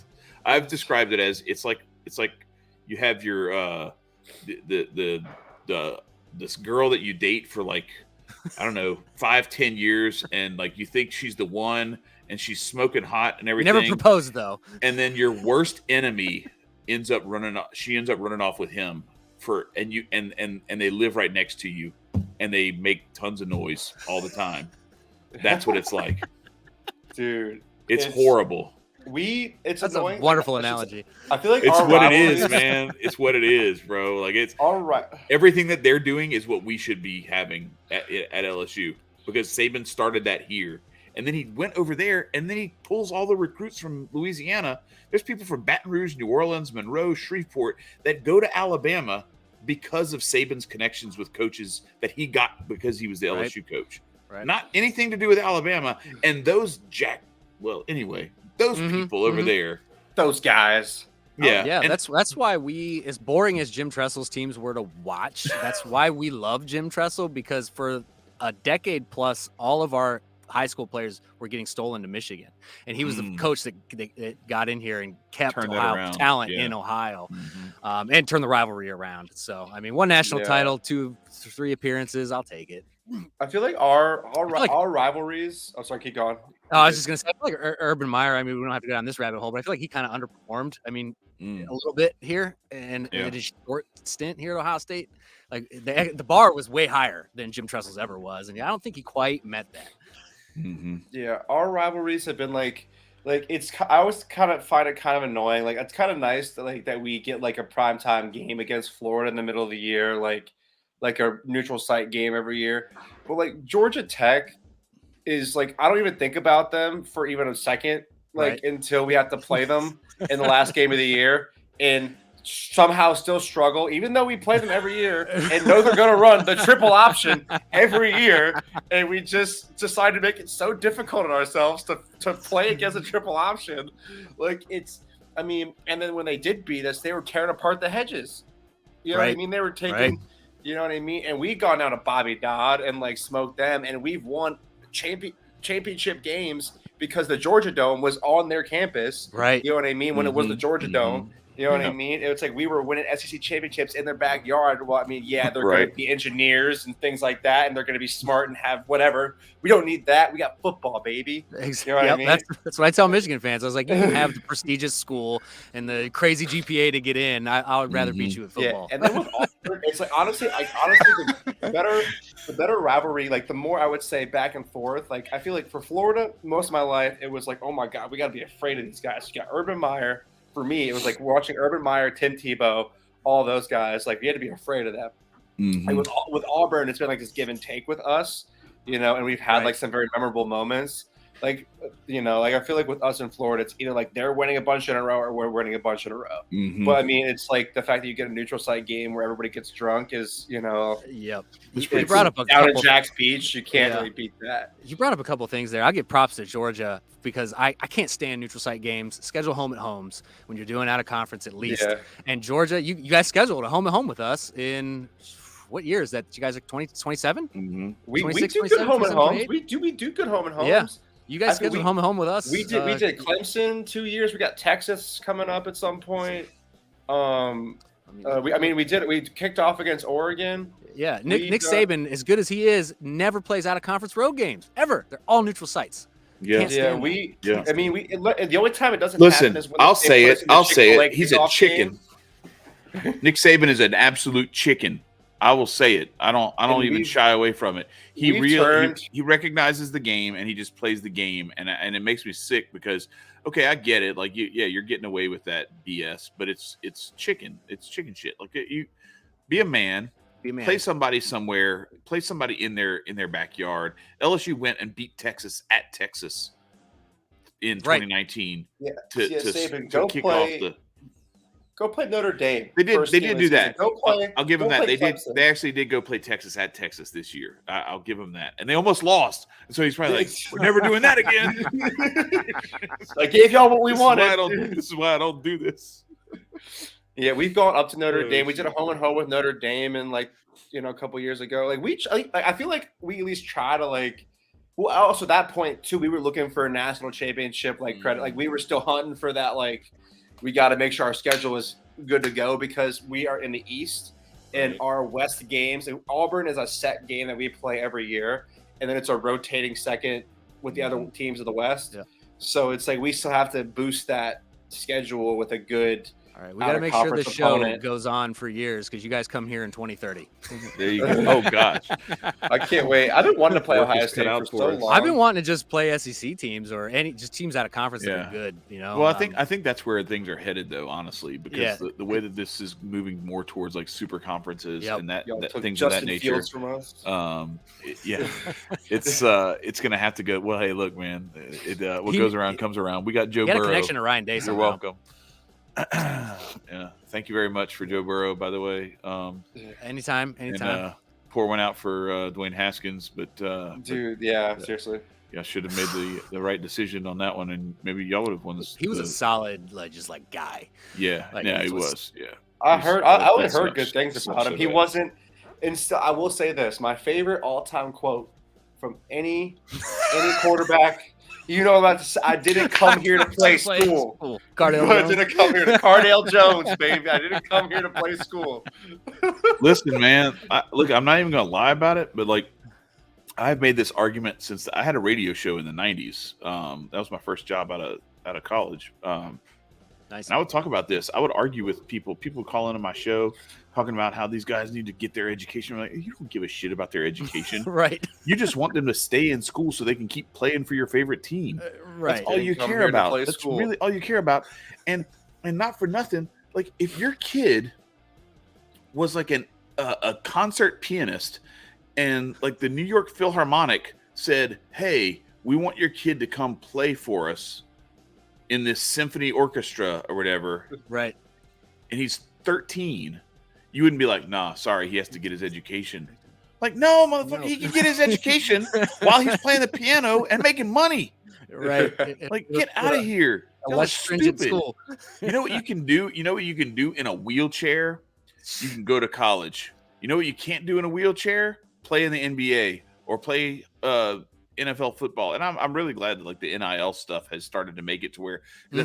I've described it as it's like you have your this girl that you date for like, I don't know, 5-10 years, and like you think she's the one, and she's smoking hot and everything. You never proposed though. And then your worst enemy ends up running off with him. and they live right next to you and they make tons of noise all the time. That's what it's like. Dude. It's horrible. It's That's annoying. a wonderful analogy. I feel like it's our what rivalries, it is, man. It's what it is, bro. Like it's all right. Everything that they're doing is what we should be having at LSU, because Saban started that here, and then he went over there, and then he pulls all the recruits from Louisiana. There's people from Baton Rouge, New Orleans, Monroe, Shreveport that go to Alabama because of Saban's connections with coaches that he got because he was the LSU coach. Right. Not anything to do with Alabama. And those those people over there, those guys. Yeah, that's why we, as boring as Jim Tressel's teams were to watch, that's why we love Jim Tressel, because for a decade plus, all of our high school players were getting stolen to Michigan, and he was the coach that got in here and kept Ohio talent in Ohio, and turned the rivalry around. So, I mean, one national title, 3 appearances, I'll take it. I feel like our rivalries. Oh, sorry, keep going. Oh, I was just gonna say, I feel like Urban Meyer. I mean, we don't have to go down this rabbit hole, but I feel like he kind of underperformed. I mean, a little bit here, and in his short stint here at Ohio State, like the bar was way higher than Jim Tressel's ever was, and I don't think he quite met that. Yeah, our rivalries have been like it's. I always kind of find it kind of annoying. Like, it's kind of nice that we get like a primetime game against Florida in the middle of the year, like a neutral site game every year. But like Georgia Tech is like, I don't even think about them for even a second, until we have to play them in the last game of the year, and somehow still struggle, even though we play them every year and know they're going to run the triple option every year. And we just decide to make it so difficult on ourselves to play against a triple option. Like, I mean, and then when they did beat us, they were tearing apart the hedges. You know what I mean? They were taking, you know what I mean? And we've gone down to Bobby Dodd and like smoked them, and we've won championship games because the Georgia Dome was on their campus. Right. You know what I mean? When it was the Georgia Dome. You know what I mean? It's like we were winning SEC championships in their backyard. Well, I mean, yeah, they're going to be engineers and things like that, and they're going to be smart and have whatever. We don't need that. We got football, baby. You know what I mean? That's what I tell Michigan fans. I was like, you can have the prestigious school and the crazy GPA to get in. I would rather beat you at football. Yeah, and then with Auburn, it's like honestly, the better rivalry, like the more I would say back and forth. Like, I feel like for Florida, most of my life, it was like, oh my God, we got to be afraid of these guys. You got Urban Meyer. For me, it was like watching Urban Meyer, Tim Tebow, all those guys. Like, you had to be afraid of them. Like with Auburn, it's been like this give and take with us, you know, and we've had like some very memorable moments. Like, you know, like I feel like with us in Florida, it's either like they're winning a bunch in a row or we're winning a bunch in a row. But I mean, it's like the fact that you get a neutral site game where everybody gets drunk is, you know. Yep. You brought up down in Jack's Beach. You can't really beat that. You brought up a couple of things there. I'll give props to Georgia because I can't stand neutral site games. Schedule home at homes when you're doing out of conference at least. Yeah. And Georgia, you guys scheduled a home at home with us in what year is that? You guys are 2027? We do good home and homes. We do good home and homes. Yeah. You guys scheduled home and home with us. We did Clemson 2 years. We got Texas coming up at some point. We kicked off against Oregon. Yeah, Nick Saban, as good as he is, never plays out of conference road games ever. They're all neutral sites. Yeah, I mean, the only time it doesn't happen is when I'll say it. He's a chicken. Nick Saban is an absolute chicken. I will say it. I don't even shy away from it. He recognizes the game and he just plays the game, and it makes me sick because okay, I get it. Like you're getting away with that BS, but it's chicken. It's chicken shit. Like you be a man. Play somebody somewhere. Play somebody in their backyard. LSU went and beat Texas at Texas in 2019 to kick off the. Go play Notre Dame. They did do that. Go play. I'll give them that. They actually did go play Texas at Texas this year. I'll give them that. And they almost lost. And so he's probably like, we're never doing that again. I gave y'all what we wanted. This is why I don't do this. Yeah, we've gone up to Notre Dame. We did a home and home with Notre Dame and a couple years ago. I feel like we at least try to well, also at that point too, we were looking for a national championship credit. Like we were still hunting for that we got to make sure our schedule is good to go because we are in the East and our West games. And Auburn is a set game that we play every year, and then it's a rotating second with the other teams of the West. Yeah. So it's like we still have to boost that schedule with a good All right, we got to make sure this show opponent. goes on for years because you guys come here in 2030. There you go. Oh gosh, I can't wait. I've been wanting to play Work is Ohio cut State out for for so us. long. I've been wanting to just play SEC teams or just teams out of conference that Yeah. are good. You know. well, I think that's where things are headed, though. Honestly, because Yeah. the way that this is moving more towards like super conferences Yep. and that Y'all took things of that Justin nature. Fields from us. Yeah, it's gonna have to go. Well, hey, look, man, what goes around comes around. We got Joe You got a Burrow. connection to Ryan Day. You're somehow. welcome. Yeah, thank you very much for Joe Burrow, by the way. Anytime. And pour one out for Dwayne Haskins, but Dude, yeah, seriously. yeah, should have made the right decision on that one, and maybe y'all would have won this. He was a solid, just guy. Yeah, like, yeah, he he was- was. Yeah, I only That's heard such- good things such about him. a He bad- wasn't. And still, I will say this: my favorite all-time quote from any quarterback. You know about this. I didn't come here to play school. Cardale I Jones. didn't come here to Cardale Jones, baby. I didn't come here to play school. Listen, man. Look, I'm not even gonna lie about it, but like, I've made this argument since I had a radio show in the '90s. That was my first job out of college. Nice. And I would talk about this. I would argue with people call into my show talking about how these guys need to get their education. I'm like, you don't give a shit about their education. Right. You just want them to stay in school so they can keep playing for your favorite team. Right. That's all you Come care here to about. play That's school. really all you care about. And not for nothing, like if your kid was like a concert pianist and like the New York Philharmonic said, "Hey, we want your kid to come play for us in this symphony orchestra or whatever," Right. and he's 13, you wouldn't be like, "Nah, sorry, he has to get his education." Like, no, motherfucker, No. he can get his education while he's playing the piano and making money. Right. Like, get out of here. A Y'all are less stringent stupid. school. You know what you can do? You know what you can do in a wheelchair? You can go to college. You know what you can't do in a wheelchair? Play in the NBA or play NFL football. And I'm really glad that like the NIL stuff has started to make it to where 'cause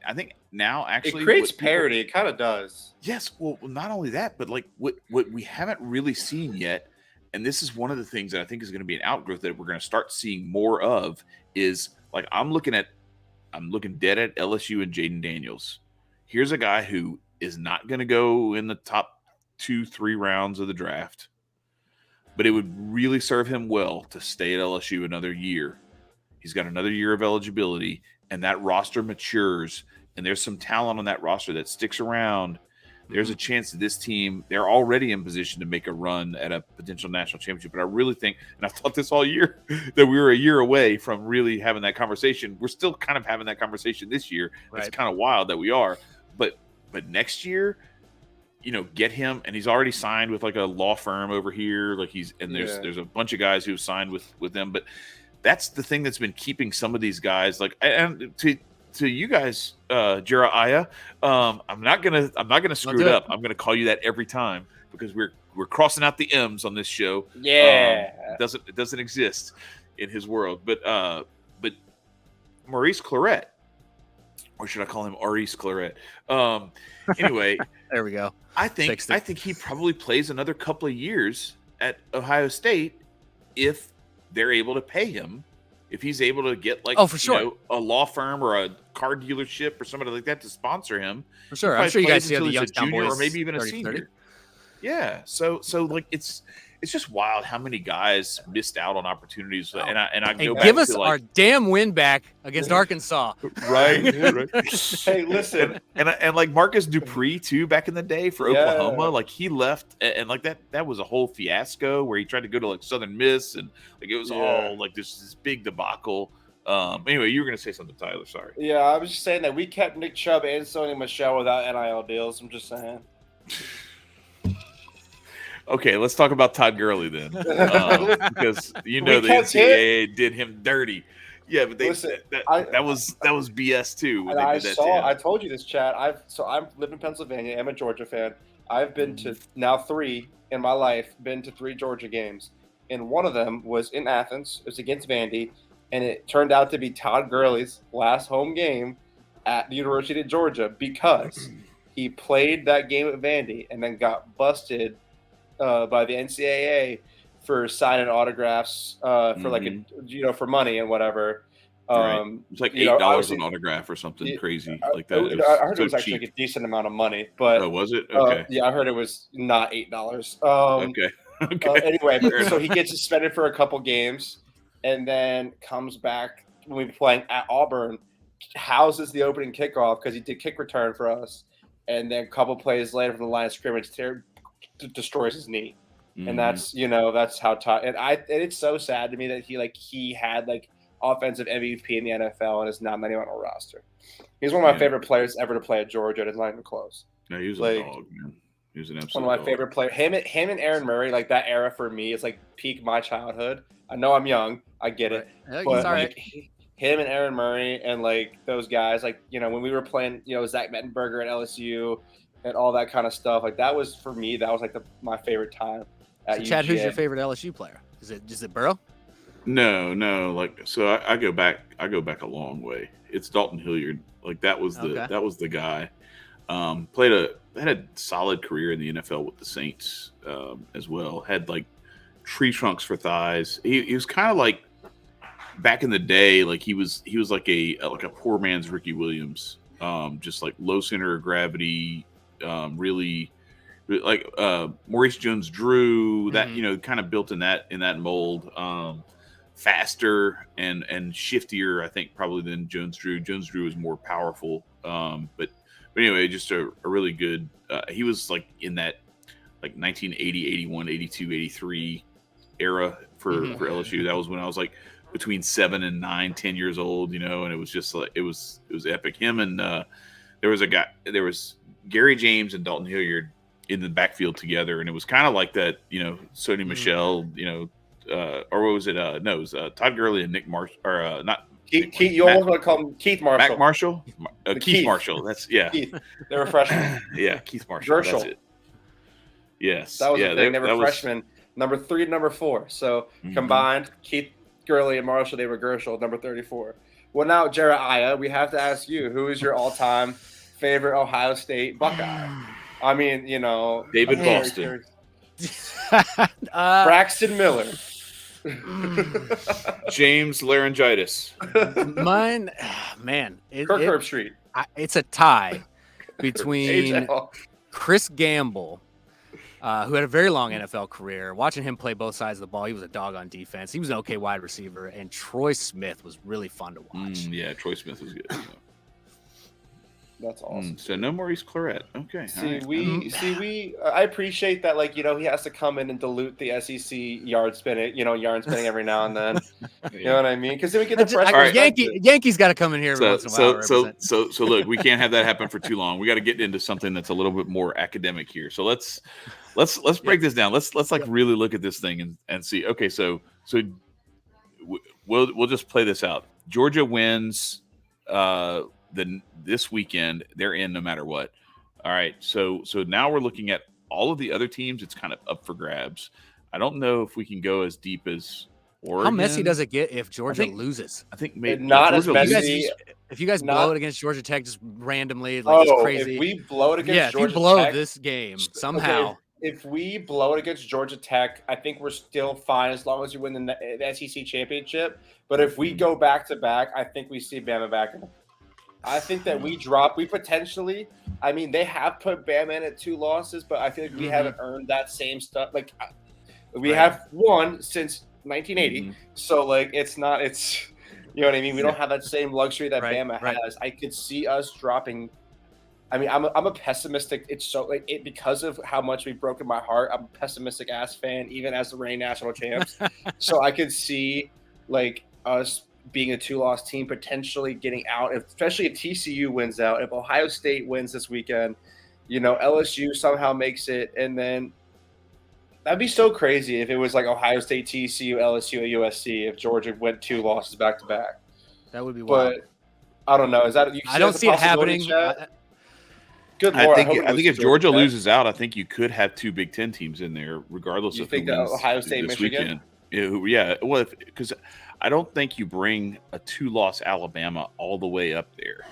I think now actually It creates what people- parity. It kind of does. Yes, well, not only that, but like what we haven't really seen yet, and this is one of the things that I think is going to be an outgrowth that we're going to start seeing more of is like I'm looking dead at LSU and Jaden Daniels. Here's a guy who is not going to go in the top 2-3 rounds of the draft, but it would really serve him well to stay at LSU another year. He's got another year of eligibility, and that roster matures, and there's some talent on that roster that sticks around. There's a chance that this team, they're already in position to make a run at a potential national championship. But I really think, and I've thought this all year, that we were a year away from really having that conversation. We're still kind of having that conversation this year. Right. It's kind of wild that we are. But next year, get him, and he's already signed with like a law firm over here. Like there's a bunch of guys who've signed with them. But that's the thing that's been keeping some of these guys like and to you guys, JereXiah, I'm not gonna screw it up. I'm gonna call you that every time because we're crossing out the M's on this show. Yeah. It doesn't exist in his world. But Maurice Claret, or should I call him Maurice Claret? Anyway, There we go. I think he probably plays another couple of years at Ohio State if they're able to pay him. If he's able to get like for sure. A law firm or a car dealership or somebody like that to sponsor him. For sure. He I'm sure you probably guys see plays the until he's a Youngstown junior boys or maybe even a 30, senior. 30. Yeah. So like it's just wild how many guys missed out on opportunities. And I go And back give us to our damn win back against Arkansas. right. Hey, listen. And like Marcus Dupree too back in the day for Oklahoma, like he left and like that was a whole fiasco where he tried to go to like Southern Miss and like it was all like this big debacle. Anyway, you were gonna say something, Tyler. Sorry. Yeah, I was just saying that we kept Nick Chubb and Sony Michel without NIL deals. I'm just saying. Okay, let's talk about Todd Gurley then, because the kept NCAA did him dirty. Yeah, but that was BS too. When And they did that to him. I told you this, Chad. I live in Pennsylvania. I'm a Georgia fan. I've been to now 3 in my life. Been to 3 Georgia games, and one of them was in Athens. It was against Vandy, and it turned out to be Todd Gurley's last home game at the University of Georgia because he played that game at Vandy and then got busted by the NCAA for signing autographs for like for money and whatever. It's like $8 an autograph or something crazy like that. I heard so it was actually cheap. like a decent amount of money, but Oh, was it? Okay. yeah, I heard it was not $8. Okay. Okay. Anyway, so he gets suspended for a couple games, and then comes back when we were playing at Auburn, houses the opening kickoff because he did kick return for us, and then a couple plays later from the line of scrimmage, destroys his knee. And that's that's how tough. And it's so sad to me that he had like offensive MVP in the NFL and is not anyone on a roster. He's one of my favorite players ever to play at Georgia, and it's not even close. No, he was a dog, man. He was an absolute one of my favorite players. Him and Aaron Murray, like that era for me, is like peak my childhood. I know I'm young, I get it, but like him and Aaron Murray and like those guys, like when we were playing, Zach Mettenberger at LSU and all that kind of stuff, like that was for me. That was like my favorite time. So Chad, who's your favorite LSU player? Is it Burrow? No. Like, so I go back a long way. It's Dalton Hilliard. Like that was the guy. Had a solid career in the NFL with the Saints as well. Had like tree trunks for thighs. He was kind of like back in the day. Like he was like a poor man's Ricky Williams. Just like low center of gravity. Really. Like Maurice Jones-Drew, that kind of built in that mold, faster and shiftier, I think, probably than Jones-Drew. Jones-Drew was more powerful, but anyway, just a really good. He was like in that like 1980, 81, 82, 83 era for LSU. That was when I was like between 7 and 9, 10 years old, and it was just like it was epic. Him and there was Gary James and Dalton Hilliard in the backfield together, and it was kind of like that, Sony Michel, or what was it? No, it was Todd Gurley and Nick Marshall, or not. Keith, you almost want to call him Keith Marshall. Mac Marshall? Keith Marshall. That's Keith. They were freshmen. Yeah, Keith Marshall. Gershel. That's it. Yes. That was the thing. They were freshmen, number 3 and number 4. So combined, Keith Gurley and Marshall, they were Gershel, number 34. Well, now, JereXiah, we have to ask you, who is your all-time favorite Ohio State Buckeye? I mean, David Boston, Braxton Miller, James Laryngitis. Mine, man, Kirk Herbstreit. It's a tie between Chris Gamble, who had a very long NFL career. Watching him play both sides of the ball, he was a dog on defense. He was an okay wide receiver, and Troy Smith was really fun to watch. Yeah, Troy Smith was good. That's awesome. So no Maurice Claret. Okay. I appreciate that. Like, he has to come in and dilute the SEC yard spinning every now and then. You know what I mean? Because then we get the fresh. Yankees got to come in here every once in a while. So look, we can't have that happen for too long. We got to get into something that's a little bit more academic here. So let's break this down. Let's really look at this thing and see. Okay, so we'll just play this out. Georgia wins. This weekend they're in no matter what. All right, so now we're looking at all of the other teams. It's kind of up for grabs. I don't know if we can go as deep as Oregon. How messy does it get if Georgia loses? I think maybe not as messy. If you guys blow it against Georgia Tech just randomly, like it's crazy. If we blow it against Georgia if you blow Tech, this game somehow. Okay, if we blow it against Georgia Tech, I think we're still fine as long as you win the SEC championship. But if we go back to back, I think we see Bama back. I think that we potentially. I mean, they have put Bama in at 2 losses, but I feel like we haven't earned that same stuff. Like we have won since 1980, so like it's not. It's you know what I mean. We don't have that same luxury that Bama has. I could see us dropping. I mean, I'm a pessimistic. It's so like it because of how much we've broken my heart. I'm a pessimistic ass fan, even as the reigning national champs. So I could see like us being a 2-loss team, potentially getting out, especially if TCU wins out. If Ohio State wins this weekend, LSU somehow makes it, and then that'd be so crazy if it was like Ohio State, TCU, LSU, and USC. If Georgia went 2 losses back to back, that would be wild. But I don't know. Is that I don't see it happening. Good Lord, I think if Georgia loses out, I think you could have 2 Big Ten teams in there, regardless of who wins Ohio State, this Michigan. Weekend. Yeah, well, because I don't think you bring a 2-loss Alabama all the way up there.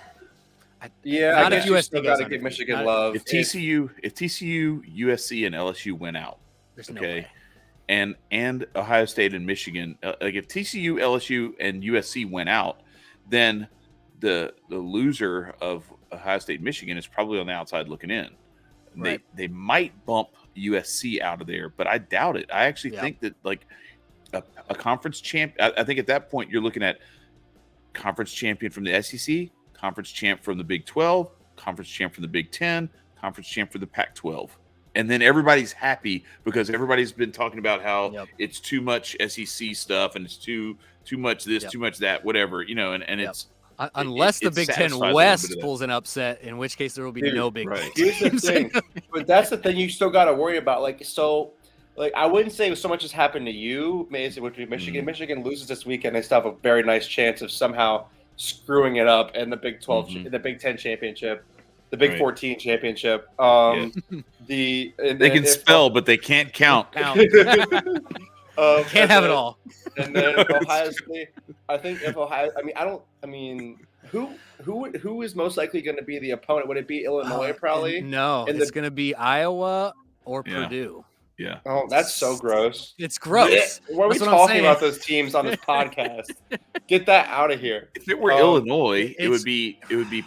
I guess you still got to give Michigan love. If TCU, USC, and LSU went out, no way. and Ohio State and Michigan, like if TCU, LSU, and USC went out, then the loser of Ohio State, Michigan is probably on the outside looking in. Right. They might bump USC out of there, but I doubt it. I actually think that like a conference champ. I think at that point you're looking at conference champion from the SEC, conference champ from the Big 12, conference champ from the Big 10, conference champ for the Pac-12. And then everybody's happy because everybody's been talking about how it's too much SEC stuff and it's too much this, too much that, whatever, and it's unless the Big 10 West pulls an upset, in which case there will be no big. Right. Here's the thing, but that's the thing you still got to worry about. Like I wouldn't say so much has happened to you. It would be Michigan. Michigan loses this weekend. They still have a very nice chance of somehow screwing it up in the Big 12, in the Big 10 championship, the Big 14 championship. They can spell, but they can't count. Can't have it all. And then Ohio State. I think if Ohio, who is most likely going to be the opponent? Would it be Illinois? Probably. No, it's going to be Iowa or Purdue. Yeah. Oh, that's so gross. It's gross. Why are we talking about those teams on this podcast? Get that out of here. If it were Illinois, it would be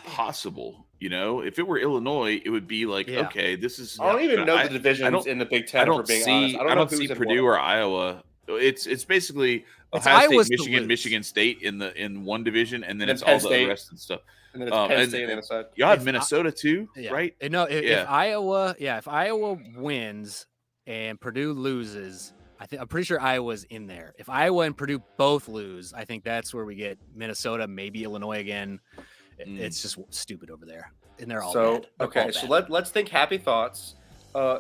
possible. If it were Illinois, it would be like, okay, this is. I don't even know the divisions in the Big 10. I don't see Purdue or Iowa. It's basically Ohio State, Michigan State in one division, and then it's all the rest and stuff. And then it's Penn State on the other side. Y'all have Minnesota too, right? No, if Iowa wins and Purdue loses, I'm pretty sure Iowa's in there. If Iowa and Purdue both lose, I think that's where we get Minnesota, maybe Illinois again. It's just stupid over there, and they're all bad. Okay, so let's think happy thoughts.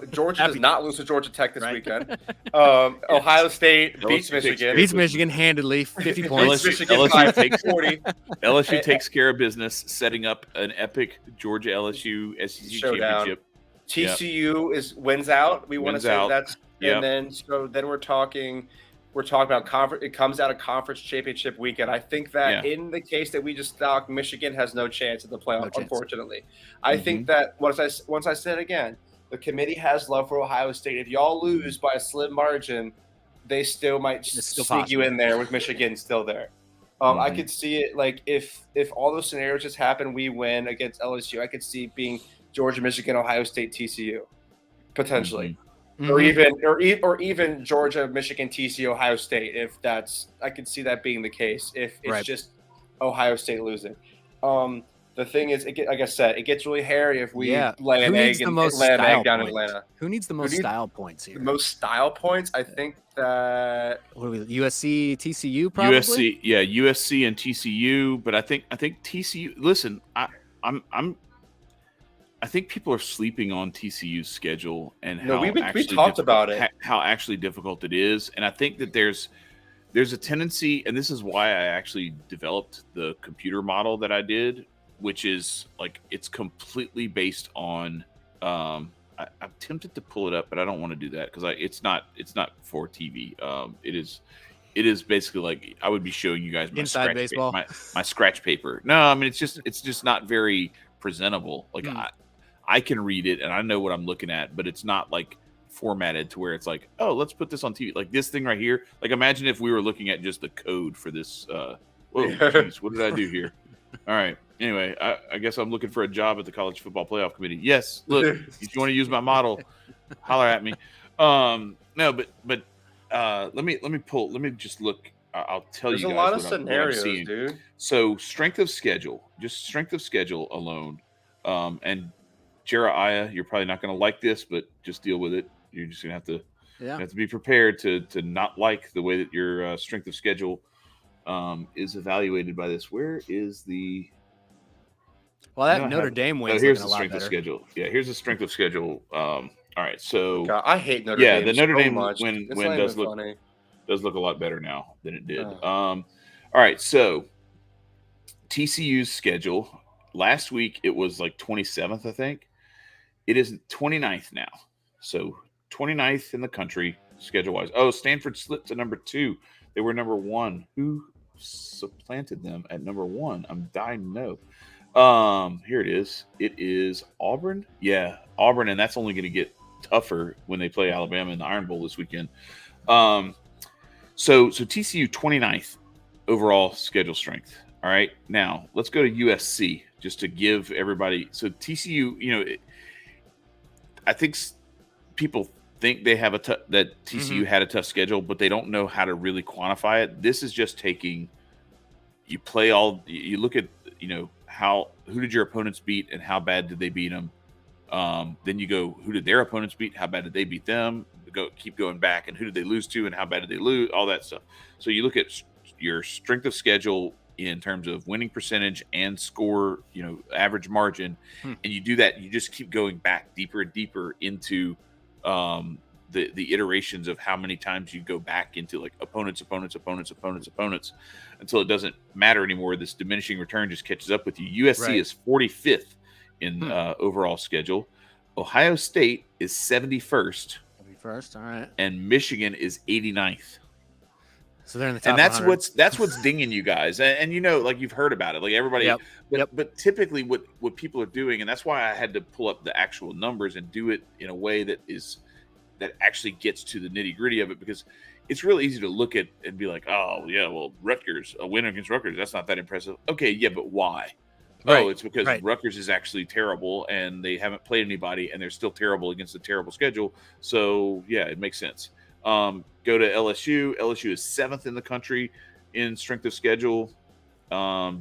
Georgia does not lose to Georgia Tech this weekend. Ohio State beats Michigan. Beats Michigan handedly, 50 points. LSU takes care of business, setting up an epic Georgia LSU SEC championship. TCU wins out. We want to say that's, and then we're talking about conference. It comes out of conference championship weekend. I think that in the case that we just talked, Michigan has no chance at the playoff. Unfortunately, I think that once I said again, the committee has love for Ohio State. If y'all lose by a slim margin, they still might sneak you in there with Michigan still there. I could see it like if all those scenarios just happen, we win against LSU. I could see it being Georgia, Michigan, Ohio State, TCU, potentially, or even Georgia, Michigan, TCU, Ohio State. If I could see that being the case. If it's just Ohio State losing. The thing is, like I said, it gets really hairy if we lay an egg down in Atlanta. Who needs the most style points here? The most style points? I think that USC, TCU probably. USC and TCU. But I think TCU. Listen, I think people are sleeping on TCU's schedule and how we talked about it. How actually difficult it is, and I think that there's a tendency, and this is why I actually developed the computer model that I did. Which is like it's completely based on. I'm tempted to pull it up, but I don't want to do that because it's not for TV. It is basically like I would be showing you guys my inside baseball, my scratch paper. No, I mean it's just not very presentable. Like I can read it and I know what I'm looking at, but it's not like formatted to where it's like, oh, let's put this on TV. Like this thing right here. Like imagine if we were looking at just the code for this. Whoa, geez, what did I do here? All right. Anyway, I guess I'm looking for a job at the College Football Playoff Committee. Yes, look, if you want to use my model, holler at me. No, but let me just look. I'll tell you guys. There's a lot of scenarios, dude. So strength of schedule alone, and JereXiah, you're probably not going to like this, but just deal with it. You're just going to have to be prepared to not like the way that your strength of schedule is evaluated by this. Where is the? Well, that Notre Dame wins. Here's the strength of schedule. Yeah, here's the strength of schedule. All right, so God, I hate Notre Dame. Yeah, the Notre Dame win does look a lot better now than it did. All right, so TCU's schedule last week it was like 27th, I think. It is 29th now. So 29th in the country schedule wise. Oh, Stanford slipped to number 2. They were number 1. Who supplanted them at number 1? I'm dying to know. Here it is. It is Auburn. Yeah, Auburn, and that's only going to get tougher when they play Alabama in the Iron Bowl this weekend. So TCU 29th overall schedule strength. All right, now let's go to USC just to give everybody. So TCU, I think people think they have that TCU had a tough schedule, but they don't know how to really quantify it. This is just taking. You play you look at who did your opponents beat and how bad did they beat them. Then you go, who did their opponents beat? How bad did they beat them? Keep going back, and who did they lose to, and how bad did they lose? All that stuff. So you look at your strength of schedule in terms of winning percentage and score, average margin, and you do that. You just keep going back deeper and deeper into the iterations of how many times you go back into like opponents until it doesn't matter anymore. This diminishing return just catches up with you. USC is 45th in overall schedule. Ohio State is 71st. All right. And Michigan is 89th. So they're in the top. And that's what's dinging you guys. And like you've heard about it. Like everybody but typically what people are doing, and that's why I had to pull up the actual numbers and do it in a way that actually gets to the nitty-gritty of it, because it's really easy to look at and be like, oh yeah, well, Rutgers, a win against Rutgers, that's not that impressive. Okay, yeah, but why? Right. Oh, it's because Rutgers is actually terrible and they haven't played anybody and they're still terrible against a terrible schedule. So, yeah, it makes sense. Go to LSU. LSU is 7th in the country in strength of schedule.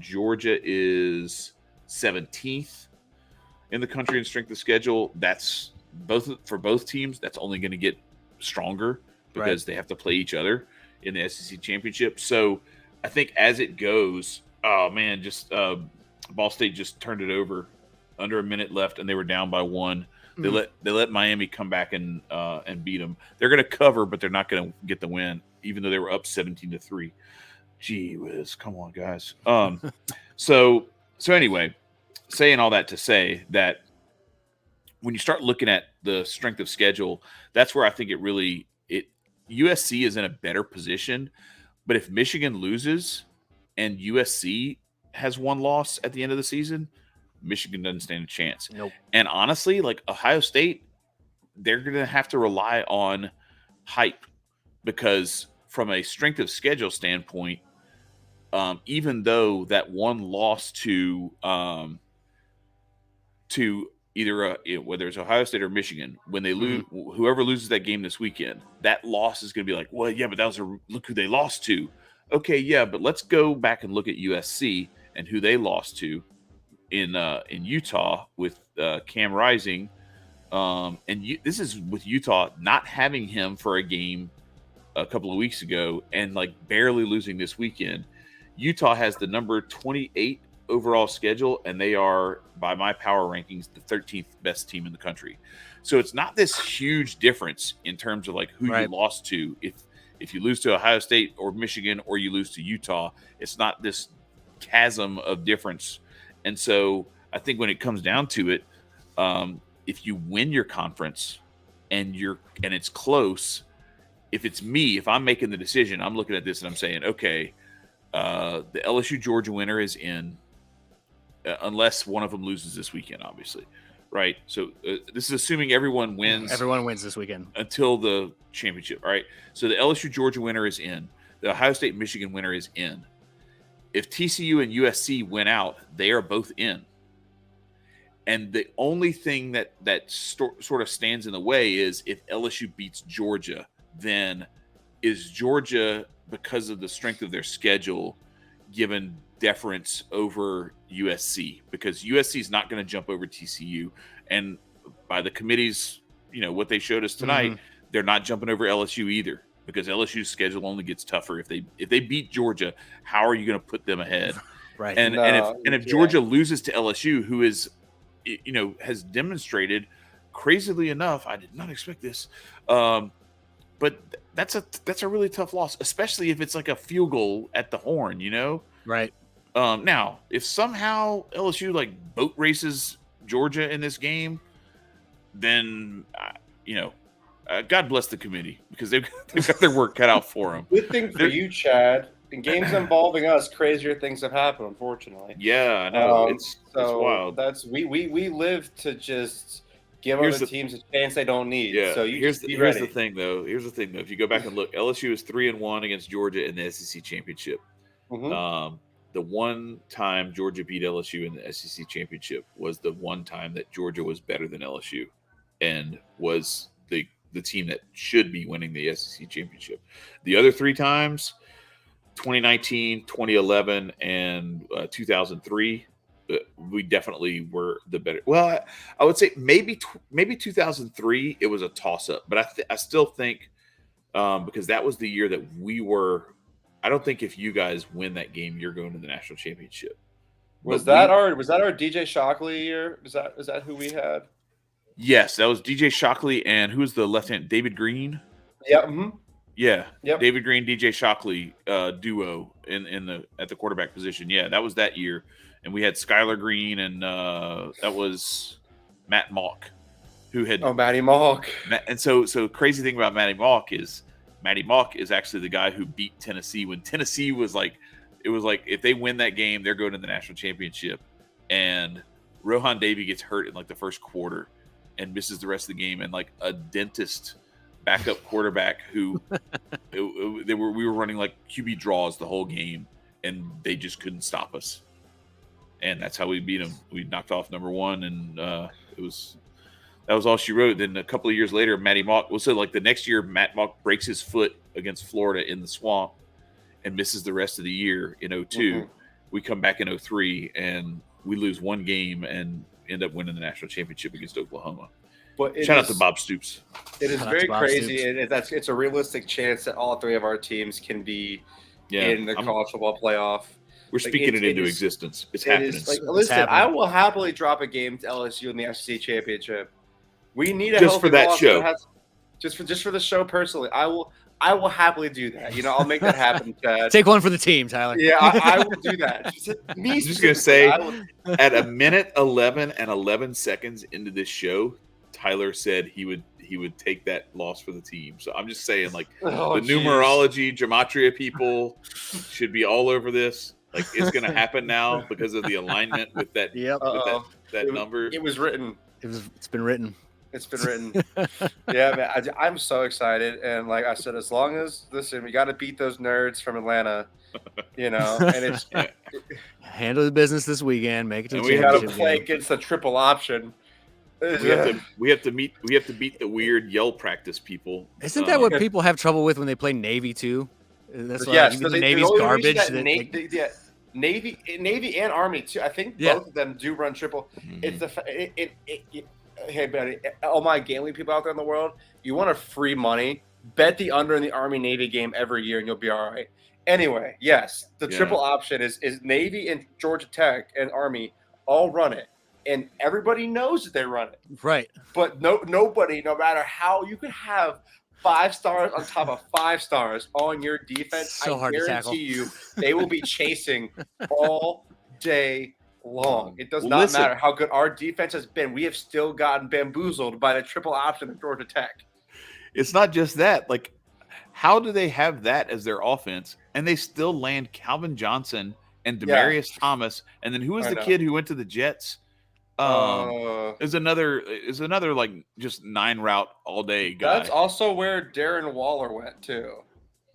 Georgia is 17th in the country in strength of schedule. That's for both teams. That's only going to get stronger because they have to play each other in the SEC championship. So, I think as it goes, oh, man, just Ball State just turned it over under a minute left, and they were down by 1. They let Miami come back and beat them. They're going to cover, but they're not going to get the win, even though they were up 17-3. Gee whiz, come on, guys. So anyway, saying all that to say that when you start looking at the strength of schedule, that's where I think USC is in a better position. But if Michigan loses and USC has one loss at the end of the season, Michigan doesn't stand a chance. Nope. And honestly, like Ohio State, they're going to have to rely on hype, because from a strength of schedule standpoint, even though that one loss to either whether it's Ohio State or Michigan, when they lose, whoever loses that game this weekend, that loss is going to be like, well, yeah, but look who they lost to. Okay, yeah, but let's go back and look at USC and who they lost to in Utah with Cam Rising. This is with Utah not having him for a game a couple of weeks ago and like barely losing this weekend. Utah has the number 28 overall schedule, and they are, by my power rankings, the 13th best team in the country. So it's not this huge difference in terms of like who you lost to. If you lose to Ohio State or Michigan or you lose to Utah, it's not this chasm of difference. And so I think when it comes down to it, if you win your conference and it's close, if I'm making the decision, I'm looking at this and I'm saying, okay, the LSU Georgia winner is in, unless one of them loses this weekend, obviously. Right. So this is assuming everyone wins. Everyone wins this weekend until the championship. All right. So the LSU Georgia winner is in. The Ohio State Michigan winner is in. If TCU and USC win out, they are both in. And the only thing that sort of stands in the way is if LSU beats Georgia, then is Georgia, because of the strength of their schedule, given deference over USC, because USC is not going to jump over TCU, and by the committee's, what they showed us tonight, they're not jumping over LSU either, because LSU's schedule only gets tougher. If they beat Georgia, how are you going to put them ahead? Right. And if Georgia loses to LSU, who is, has demonstrated, crazily enough, I did not expect this, but that's a really tough loss, especially if it's like a field goal at the horn, Right. Now, if somehow LSU like boat races Georgia in this game, then God bless the committee, because they've got their work cut out for them. Good thing for you, Chad. In games involving us, crazier things have happened, unfortunately. Yeah, I know. It's wild. We live to just give other teams a chance they don't need. Yeah. So here's the thing, though. If you go back and look, LSU is 3-1 against Georgia in the SEC championship. The the one time Georgia beat LSU in the SEC championship was the one time that Georgia was better than LSU and was the team that should be winning the SEC championship. The other 3 times, 2019, 2011, and 2003, we definitely were the better. Well, I would say maybe 2003 it was a toss up, but I still think because that was the year that we were. I don't think if you guys win that game, you're going to the national championship. Was that our DJ Shockley year? Is that who we had? Yes, that was DJ Shockley and who was the left hand? David Green. Yeah. Mm-hmm. Yeah. Yep. David Green, DJ Shockley duo at the quarterback position. Yeah, that was that year, and we had Skylar Green and that was Matt Mock, who had Matty Mock. And so crazy thing about Matty Mock is actually the guy who beat Tennessee when Tennessee was like, it was like if they win that game, they're going to the national championship, and Rohan Davey gets hurt in like the first quarter and misses the rest of the game, and like a dentist backup quarterback who we were running like QB draws the whole game, and they just couldn't stop us, and that's how we beat them. We knocked off number 1, and that was all she wrote. Then a couple of years later, Matty Mock. Well, so like the next year, Matt Mock breaks his foot against Florida in the swamp and misses the rest of the year in 02. Mm-hmm. We come back in 03 and we lose 1 game and end up winning the national championship against Oklahoma. But shout out to Bob Stoops. It is very crazy, and it's a realistic chance that all 3 of our teams can be in the college football playoff. We're speaking it into existence. It's happening. Listen, I will happily drop a game to LSU in the SEC championship. We need a just for that show. Just for the show personally, I will happily do that. I'll make that happen, Chad. Take one for the team, Tyler. Yeah, I will do that. I'm just gonna say, at 1:11 and 11 seconds into this show, Tyler said he would take that loss for the team. So I'm just saying, like, numerology, gematria people should be all over this. Like, it's gonna happen now because of the alignment with that. That number. It was written. It's been written. It's been written. Yeah, man. I'm so excited. And like I said, as long as, listen, we got to beat those nerds from Atlanta, and it's handle the business this weekend. Make it to the we got to play against the triple option. We have to beat the weird yell practice people. Isn't that what people have trouble with when they play Navy too? That's why the Navy's garbage. Navy and Army too. I think both of them do run triple. Mm-hmm. Hey, buddy, all my gambling people out there in the world, you want a free money? Bet the under in the Army Navy game every year, and you'll be all right. Anyway, yes, the triple option is Navy and Georgia Tech and Army all run it, and everybody knows that they run it. Right. But nobody, no matter how you could have 5 stars on top of 5 stars on your defense, so hard to tackle. I guarantee you they will be chasing all day long. It does not matter how good our defense has been. We have still gotten bamboozled by the triple option of Georgia Tech. It's not just that. Like, how do they have that as their offense and they still land Calvin Johnson and Demaryius Thomas? And then who was the kid who went to the Jets? Is another like just 9 route all day guy. That's also where Darren Waller went too.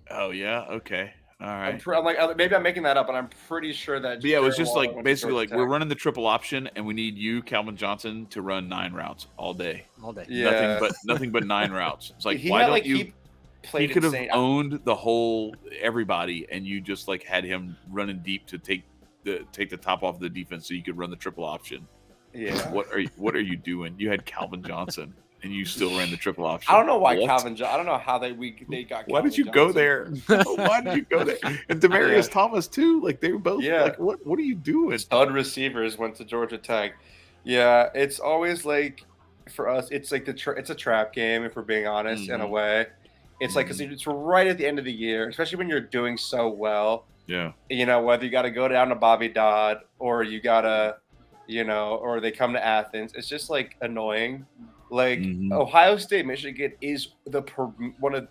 Oh yeah, okay. All right. I'm like, maybe I'm making that up, but I'm pretty sure that. But yeah, it was just like basically like we're running the triple option, and we need you, Calvin Johnson, to run 9 routes all day. All day. Yeah. Nothing but 9 routes. It's like why don't you? He could have owned the whole everybody, and you just like had him running deep to take the top off the defense, so you could run the triple option. Yeah. What are you doing? You had Calvin Johnson. And you still ran the triple option. I don't know why Calvin. I don't know how they got. Why did you go there? Why did you go there? And Demaryius Thomas too. Like they were both. Yeah. Like what are you doing? Stud receivers went to Georgia Tech. Yeah, it's always like for us. It's like it's a trap game if we're being honest. In a way, it's like 'cause it's right at the end of the year, especially when you're doing so well. Yeah. Whether you got to go down to Bobby Dodd or you gotta, or they come to Athens. It's just like annoying. Like Ohio State, Michigan is one of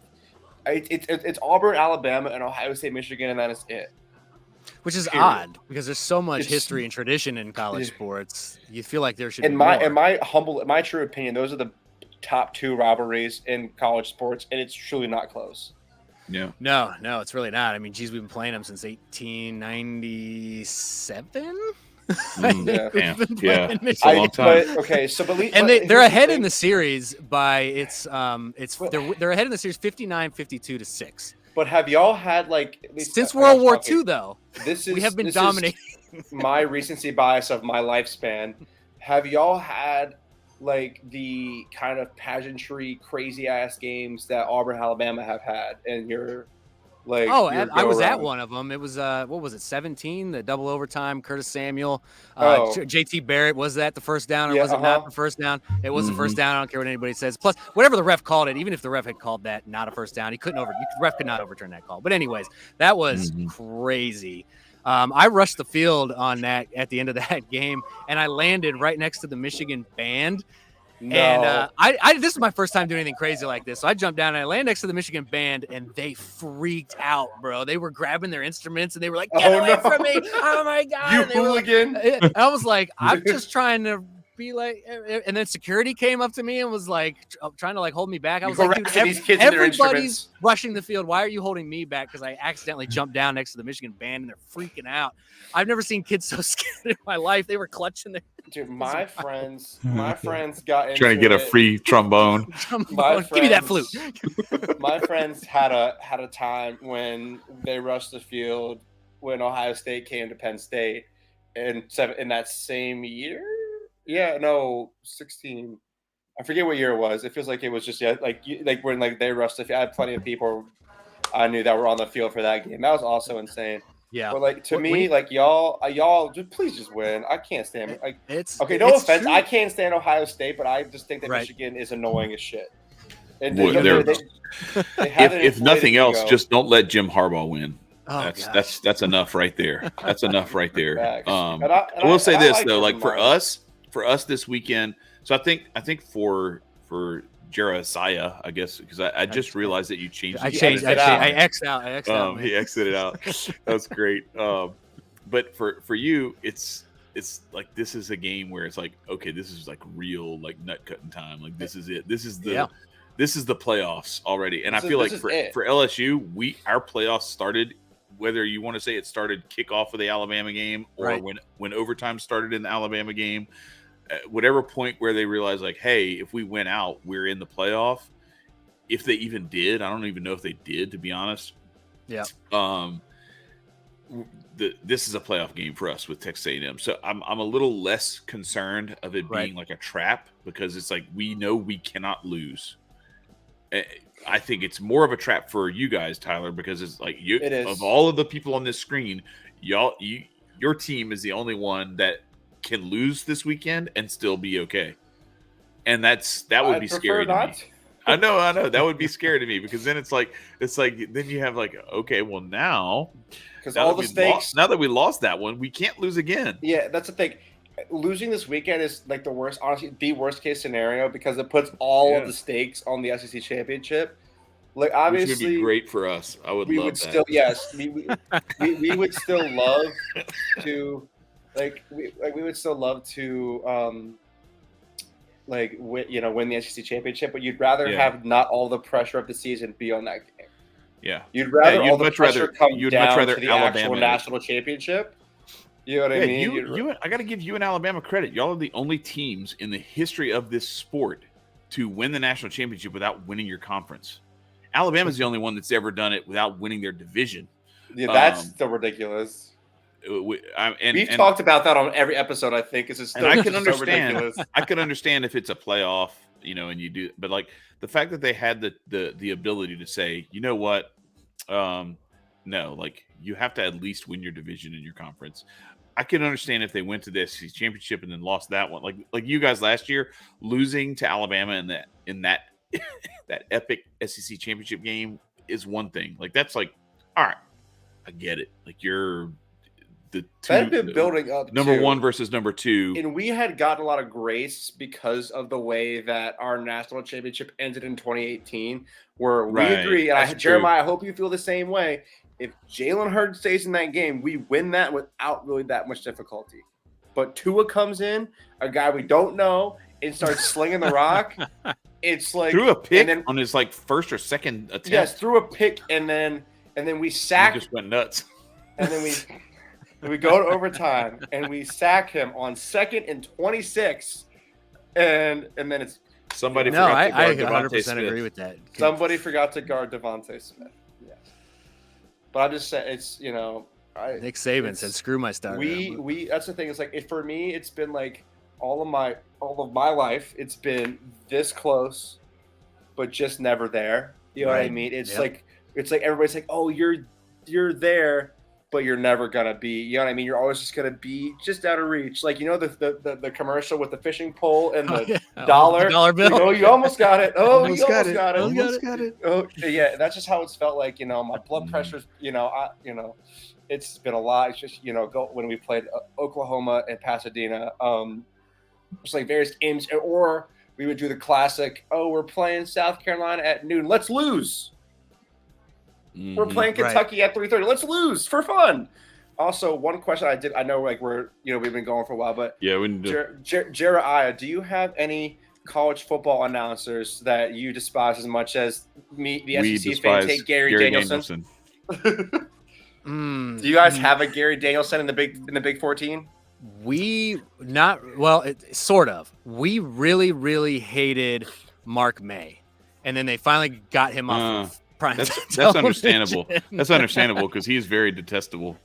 it's Auburn, Alabama, and Ohio State, Michigan, and that is it. Which is odd because there's so much history and tradition in college sports. You feel like there should be more. In my true opinion, those are the top 2 rivalries in college sports, and it's truly not close. Yeah. No, it's really not. I mean, geez, we've been playing them since 1897. Yeah. It's a long time. And they're ahead in the series by they're ahead in the series 59-52-6. But have y'all had like at least since World War II though? We have been dominating. My recency bias of my lifespan. Have y'all had like the kind of pageantry, crazy ass games that Auburn, Alabama have had, and you're like, I was at one of them. It was what was it, 17, the double overtime, Curtis Samuel, JT Barrett. Was that the first down, or was it not the first down? It was the first down. I don't care what anybody says. Plus, whatever the ref called it, even if the ref had called that not a first down, the ref could not overturn that call. But anyways, that was crazy. I rushed the field on that at the end of that game, and I landed right next to the Michigan band. No. And this is my first time doing anything crazy like this. So I jumped down and I landed next to the Michigan band, and they freaked out, bro. They were grabbing their instruments and they were like, "Get away from me! Oh my god!" You hooligan! And I was like, "I'm just trying to be like," and then security came up to me and was like trying to like hold me back. I was like, "Dude, everybody's rushing the field. Why are you holding me back?" Because I accidentally jumped down next to the Michigan band and they're freaking out. I've never seen kids so scared in my life. They were clutching their. Dude, my friends got into trying to get a free trombone. Give me that flute. My friends had a time when they rushed the field when Ohio State came to Penn State in that same year. 16. I forget what year it was. It feels like it was just like when like they rushed the field. I had plenty of people I knew that were on the field for that game. That was also insane. Yeah, but like y'all just please just win. I can't stand it. Like no offense, true. I can't stand Ohio State, but I just think that Michigan is annoying as shit. And if nothing else, just don't let Jim Harbaugh win. Oh, that's enough right there. That's enough right there. I will say this though, like for us this weekend. So I think for JereXiah, I guess, because I just realized that you changed. I X'd out. He exited out. That was great. But for you, it's like this is a game where it's like, okay, this is like real like nut cutting time. Like this is it. This is the playoffs already. And I feel like for LSU, our playoffs started. Whether you want to say it started kickoff of the Alabama game or when overtime started in the Alabama game. Whatever point where they realize like, hey, if we win out, we're in the playoff. If they even did, I don't even know if they did, to be honest. Yeah. This is a playoff game for us with Texas A&M, so I'm a little less concerned of it being like a trap because it's like we know we cannot lose. I think it's more of a trap for you guys, Tyler, because it's like of all of the people on this screen, your team is the only one that can lose this weekend and still be okay, and that would be scary to me. I know that would be scary to me because then it's like then you have like, okay, well now because all the stakes now that we lost that one, we can't lose again. Yeah, that's the thing. Losing this weekend is like the worst, honestly, the worst case scenario because it puts all of the stakes on the SEC championship. Like obviously, which would be great for us. We would still would still love to. We would still love to, win the SEC championship, but you'd rather have not all the pressure of the season be on that game. Yeah, you'd rather all the pressure come down to the actual national championship. You know what I mean? I got to give you and Alabama credit. Y'all are the only teams in the history of this sport to win the national championship without winning your conference. Alabama's the only one that's ever done it without winning their division. Yeah, that's still ridiculous. We've talked about that on every episode. I think it's still I can understand. Ridiculous. I can understand if it's a playoff, and you do, but like the fact that they had the ability to say, you know what, no, like you have to at least win your division in your conference. I can understand if they went to the SEC championship and then lost that one, like you guys last year losing to Alabama in that that epic SEC championship game is one thing. Like that's like, all right, I get it. Like you're. That had been building up number 1 versus number 2, and we had gotten a lot of grace because of the way that our national championship ended in 2018, where we agree. And Jeremiah, I hope you feel the same way. If Jalen Hurts stays in that game, we win that without really that much difficulty. But Tua comes in, a guy we don't know, and starts slinging the rock. It's like threw a pick then, on his like first or second attempt. Yes, threw a pick, and then we sack. He just went nuts. And then we go to overtime, and we sack him on 2nd and 26, and then it's somebody. No, forgot I to guard 100% Smith. agree with that. Somebody forgot to guard Devontae Smith. Yes, but I'm just saying it's Nick Saban said, "Screw my starter." We that's the thing. It's like for me, it's been like all of my life. It's been this close, but just never there. You know what I mean? It's like everybody's like, "Oh, you're there." But you're never gonna be, you know what I mean? You're always just gonna be just out of reach. Like the commercial with the fishing pole and the dollar bill. Like, oh, you almost got it. Oh, you almost got it. Almost got it. Oh, yeah. That's just how it's felt like. My blood pressure's. It's been a lot. It's just when we played Oklahoma and Pasadena, just like various games, or we would do the classic. Oh, we're playing South Carolina at noon. Let's lose. We're playing Kentucky at 3:30. Let's lose for fun. Also, one question I know like we've been going for a while, but yeah, we do. JereXiah, do you have any college football announcers that you despise as much as me, the SEC fan, take Gary Danielson? Do you guys have a Gary Danielson in the Big 14? Sort of. We really, really hated Mark May, and then they finally got him off. That's understandable. That's understandable because he's very detestable.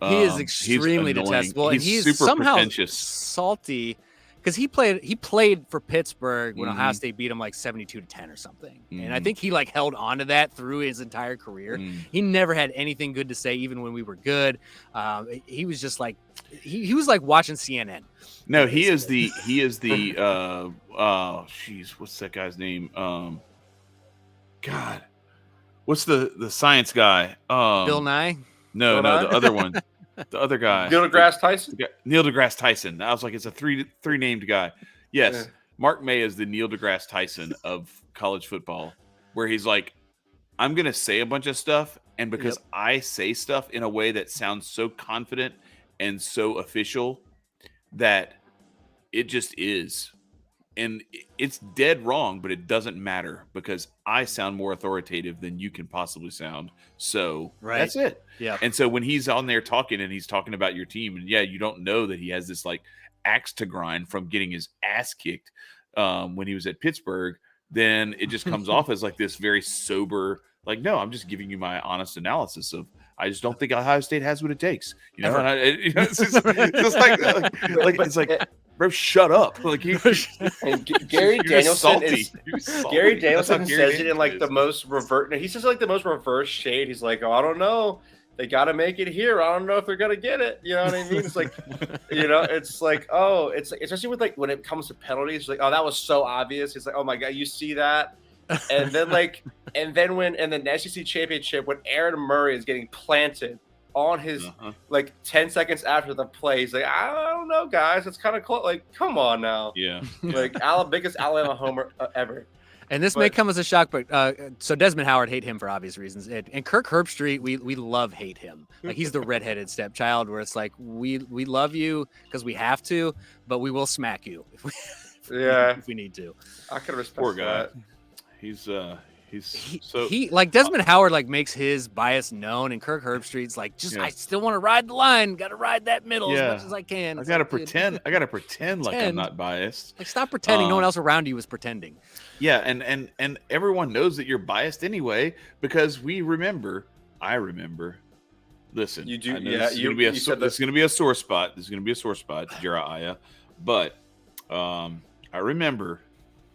He is extremely detestable, and he's super somehow pretentious. Salty because he played for Pittsburgh when Ohio State beat him like 72-10 or something, and I think he like held on to that through his entire career. He never had anything good to say, even when we were good. He was just like he was like watching CNN. No, he is the what's that guy's name? God. What's the science guy? Bill Nye? No, the other one. The other guy. Neil deGrasse Tyson? Neil deGrasse Tyson. I was like, it's a three named guy. Yes. Yeah. Mark May is the Neil deGrasse Tyson of college football, where he's like, I'm going to say a bunch of stuff, and because I say stuff in a way that sounds so confident and so official that it just is. And it's dead wrong, but it doesn't matter because I sound more authoritative than you can possibly sound. So that's it. Yeah. And so when he's on there talking and he's talking about your team, and you don't know that he has this like axe to grind from getting his ass kicked when he was at Pittsburgh, then it just comes off as like this very sober, like, no, I'm just giving you my honest analysis of, I just don't think Ohio State has what it takes. It's just like it's like, bro, shut up! Like Gary Danielson says it in like the most reverse. He says like the most reverse shade. He's like, oh, I don't know. They got to make it here. I don't know if they're gonna get it. You know what I mean? It's like, it's like, oh, it's like, especially with like when it comes to penalties, like, oh, that was so obvious. It's like, oh my god, you see that? And then when in the SEC championship, when Aaron Murray is getting planted on his like 10 seconds after the play, he's like, I don't know, guys, it's kind of close. Like, come on now. Yeah. Like biggest Alabama homer ever. And this may come as a shock, but so Desmond Howard hate him for obvious reasons, and Kirk Herbstreit we love hate him. Like he's the redheaded stepchild, where it's like we love you because we have to, but we will smack you if we need to. I can respect poor guy. that. He's like Desmond Howard like makes his bias known, and Kirk Herbstreit's like, I still want to ride the line, got to ride that middle as much as I can. I gotta pretend like I'm not biased. Like stop pretending. No one else around you was pretending. Yeah, and everyone knows that you're biased anyway because I remember. Listen, you do. This is gonna be a sore spot. This is gonna be a sore spot, JereXiah. But I remember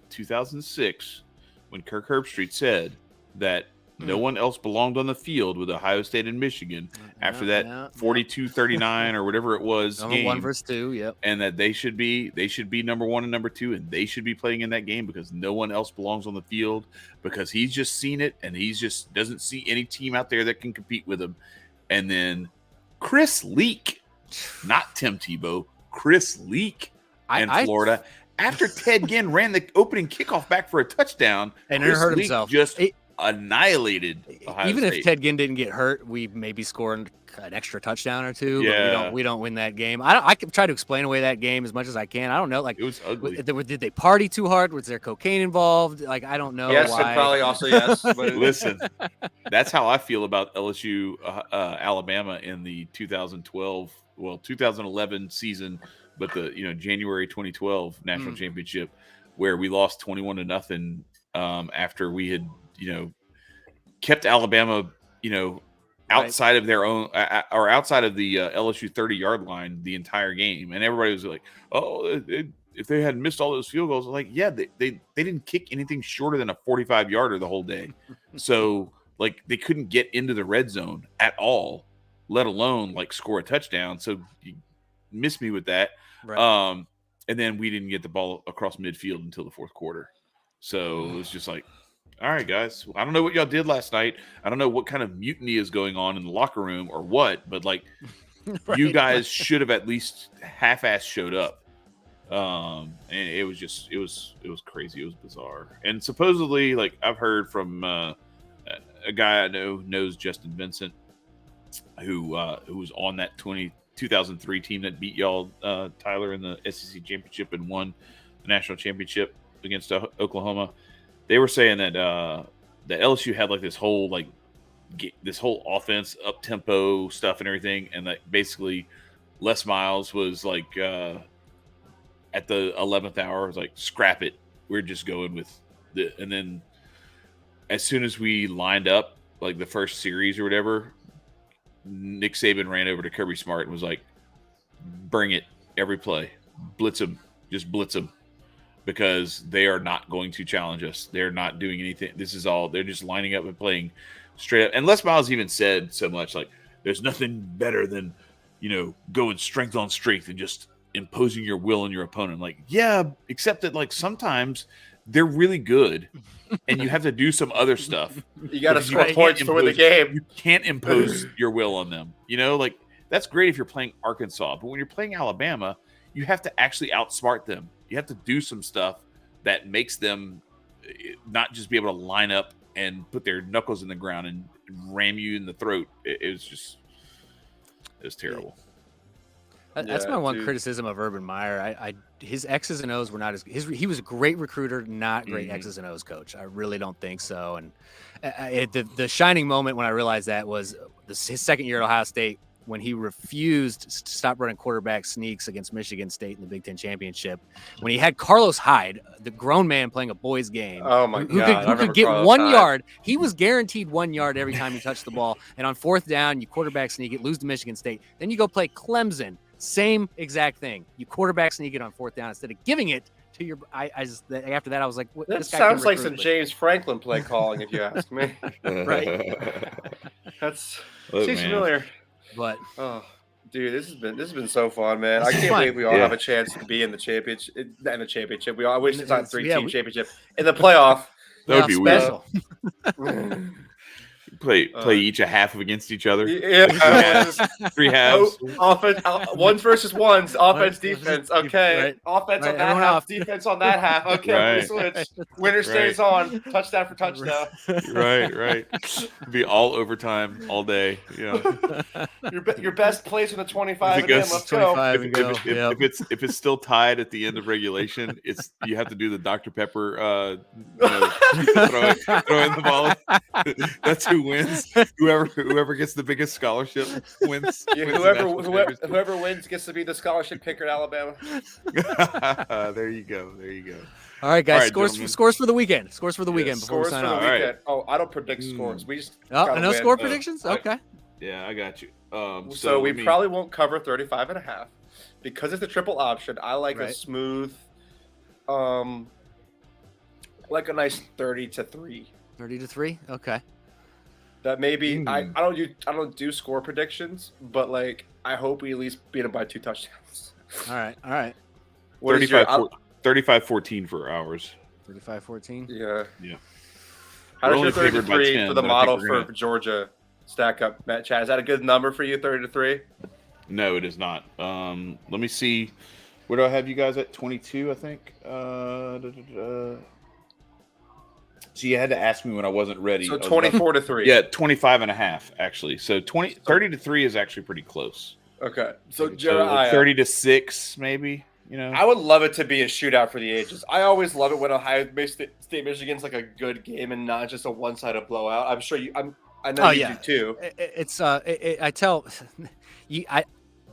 2006. When Kirk Herbstreit said that no one else belonged on the field with Ohio State and Michigan after that 42-39 or whatever it was game. 1 versus 2, yep. And that they should be number 1 and number 2, and they should be playing in that game because no one else belongs on the field because he's just seen it and he's just doesn't see any team out there that can compete with him. And then Chris Leak, not Tim Tebow, Chris Leak in Florida. After Ted Ginn ran the opening kickoff back for a touchdown, and hurt himself. annihilated Ohio Even State. if Ted Ginn didn't get hurt, we maybe scored an extra touchdown or two. Yeah. But we don't win that game. I can try to explain away that game as much as I can. I don't know. Like It was ugly. did they party too hard? Was there cocaine involved? Like I don't know. Yes, why. and probably also yes. But Listen, that's how I feel about LSU Alabama in the 2011 season, but the January 2012 national championship, where we lost 21-0 after we had kept Alabama outside of their own or outside of the LSU 30-yard line the entire game, and everybody was like, "Oh, if they had missed all those field goals," like, yeah, they didn't kick anything shorter than a 45-yarder the whole day, so like they couldn't get into the red zone at all, let alone like score a touchdown. So you missed me with that, Right. and then we didn't get the ball across midfield until the fourth quarter, so it was just like, all right, guys, I don't know what y'all did last night. I don't know what kind of mutiny is going on in the locker room or what, but like you guys should have at least half-ass showed up. And it was crazy. It was bizarre. And supposedly, like I've heard from a guy I know knows Justin Vincent, who was on that 2003 team that beat y'all, Tyler, in the SEC championship and won the national championship against Oklahoma. They were saying that the LSU had like this whole offense, up tempo stuff and everything, and that basically Les Miles was like at the 11th hour was like, scrap it, we're just going with the. And then as soon as we lined up like the first series or whatever, Nick Saban ran over to Kirby Smart and was like, bring it every play, blitz them, just blitz them. Because they are not going to challenge us. They're not doing anything. This is all, they're just lining up and playing straight up. And Les Miles even said so much like, there's nothing better than, going strength on strength and just imposing your will on your opponent. Like, yeah, except that like sometimes they're really good and you have to do some other stuff. You got to score points to win the game. You can't impose your will on them. Like that's great if you're playing Arkansas, but when you're playing Alabama, you have to actually outsmart them. You have to do some stuff that makes them not just be able to line up and put their knuckles in the ground and ram you in the throat. It was terrible. That's my one criticism of Urban Meyer. His X's and O's were not he was a great recruiter, not great X's and O's coach. I really don't think so. And the shining moment when I realized that was his second year at Ohio State, when he refused to stop running quarterback sneaks against Michigan State in the Big Ten championship, when he had Carlos Hyde, the grown man playing a boys game, who could get Carlos 1 yard. He was guaranteed 1 yard every time he touched the ball. And on fourth down, you quarterback sneak it, lose to Michigan State. Then you go play Clemson, same exact thing. You quarterback sneak it on fourth down instead of giving it to your. After that, I was like, what, that sounds like some James Franklin play calling, if you ask me. Right? Seems familiar. But dude, this has been so fun, man. I can't believe we all have a chance to be in the championship. I wish it's not 3-team championship in the playoff. That would be special. Weird. Play each a half against each other. Yeah, three halves. Offense, ones versus ones. Offense, defense. Okay, right. Offense right. on that half. Defense on that half. Okay, right. switch. Winner stays on. Touchdown for touchdown. Right. Be all overtime all day. Your best place in the 25 and goes, let's go. If it's still tied at the end of regulation, you have to do the Dr. Pepper throw in the ball. That's who wins. Whoever gets the biggest scholarship wins. Whoever wins gets to be the scholarship kicker at Alabama. There you go. All right, guys. Scores for the weekend. Scores for the weekend before we sign off. Right. Oh, I don't predict scores. We just no score predictions. Okay. Yeah, I got you. So we probably won't cover 35.5 because it's a triple option. I like a smooth, like a nice 30-3. 30-3. Okay. That maybe I don't do score predictions, but like I hope we at least beat them by 2 touchdowns. All right. 35-14 for ours. 35-14. Yeah. How does your 33 for the model for Georgia stack up, Matt Chad? Is that a good number for you, 30-3? No, it is not. Let me see. Where do I have you guys at? 22, I think. So you had to ask me when I wasn't ready. So 24-3. Yeah, 25.5 actually. So 30-3 is actually pretty close. Okay. So like 30-6 maybe. I would love it to be a shootout for the ages. I always love it when Ohio State Michigan's like a good game and not just a one-sided blowout. I'm sure I know you do too. I tell you, I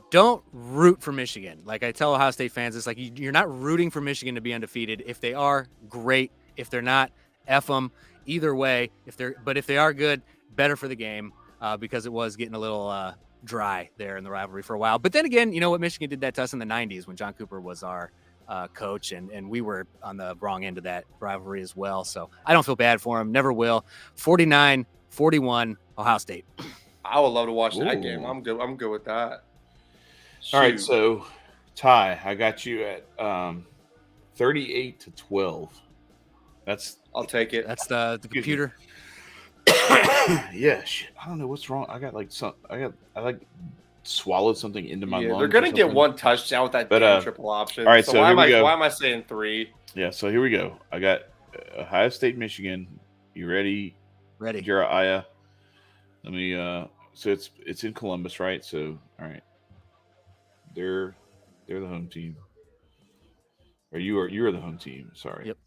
don't root for Michigan. Like I tell Ohio State fans, it's like you're not rooting for Michigan to be undefeated. If they are, great. If they're not, F them. Either way, if they are good, better for the game, because it was getting a little dry there in the rivalry for a while. But then again, you know what? Michigan did that to us in the 90s when John Cooper was our coach, and we were on the wrong end of that rivalry as well. So I don't feel bad for him. Never will. 49-41, Ohio State. I would love to watch that game. I'm good with that. All right, so Ty, I got you at 38-12. I'll take it. That's the computer. Yeah, shit. I don't know what's wrong. I swallowed something into my lungs. They're gonna get one touchdown with that triple option. All right, so here we go. Why am I saying 3? Yeah, so here we go. I got Ohio State, Michigan. You ready? Ready. JereXiah. Let me. So it's in Columbus, right? So all right. They're the home team. Or you're the home team. Sorry. Yep.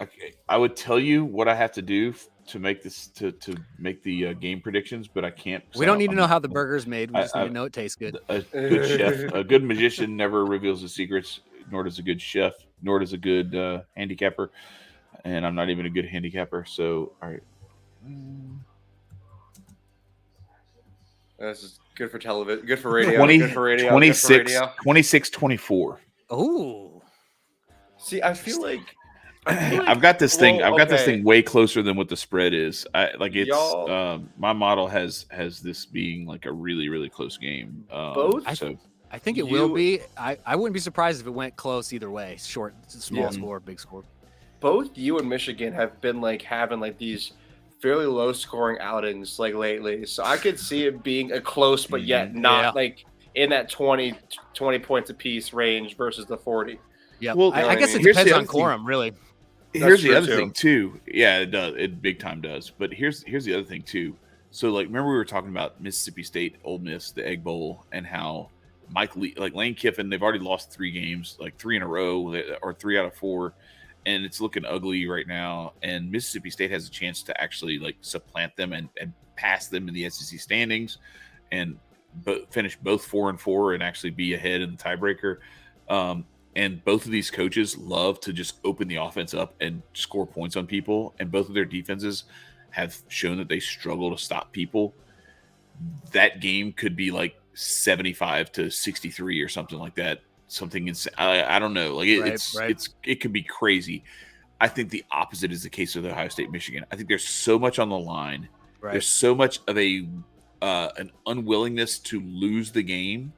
Okay, I would tell you what I have to do to make this to make the game predictions, but I can't. We don't need to know how the burger's made. We just need to know it tastes good. A good chef, a good magician never reveals his secrets, nor does a good chef, nor does a good handicapper. And I'm not even a good handicapper. So, all right. This is good for television, good for radio, good for radio. 26-24. Oh. See, I feel like I've got this thing. I've got this thing way closer than what the spread is. My model has this being like a really, really close game. I think it will be. I wouldn't be surprised if it went close either way. Short, small score, big score. Both you and Michigan have been like having like these fairly low scoring outings like lately. So I could see it being a close, but yet not like in that 20 points apiece range versus the 40. Yeah. Well, I guess it depends on quorum, really. Here's the other thing too. Yeah, it does. It big time does. But here's the other thing too. So like, remember we were talking about Mississippi State, Ole Miss, the Egg Bowl, and how Lane Kiffin, they've already lost 3 games, like 3 in a row, or 3 out of 4, and it's looking ugly right now. And Mississippi State has a chance to actually like supplant them and pass them in the SEC standings, and finish both 4-4 and actually be ahead in the tiebreaker. And both of these coaches love to just open the offense up and score points on people. And both of their defenses have shown that they struggle to stop people. That game could be like 75-63 or something like that. Something insane. I don't know. Like it could be crazy. I think the opposite is the case with Ohio State, Michigan. I think there's so much on the line. Right. There's so much of an unwillingness to lose the game.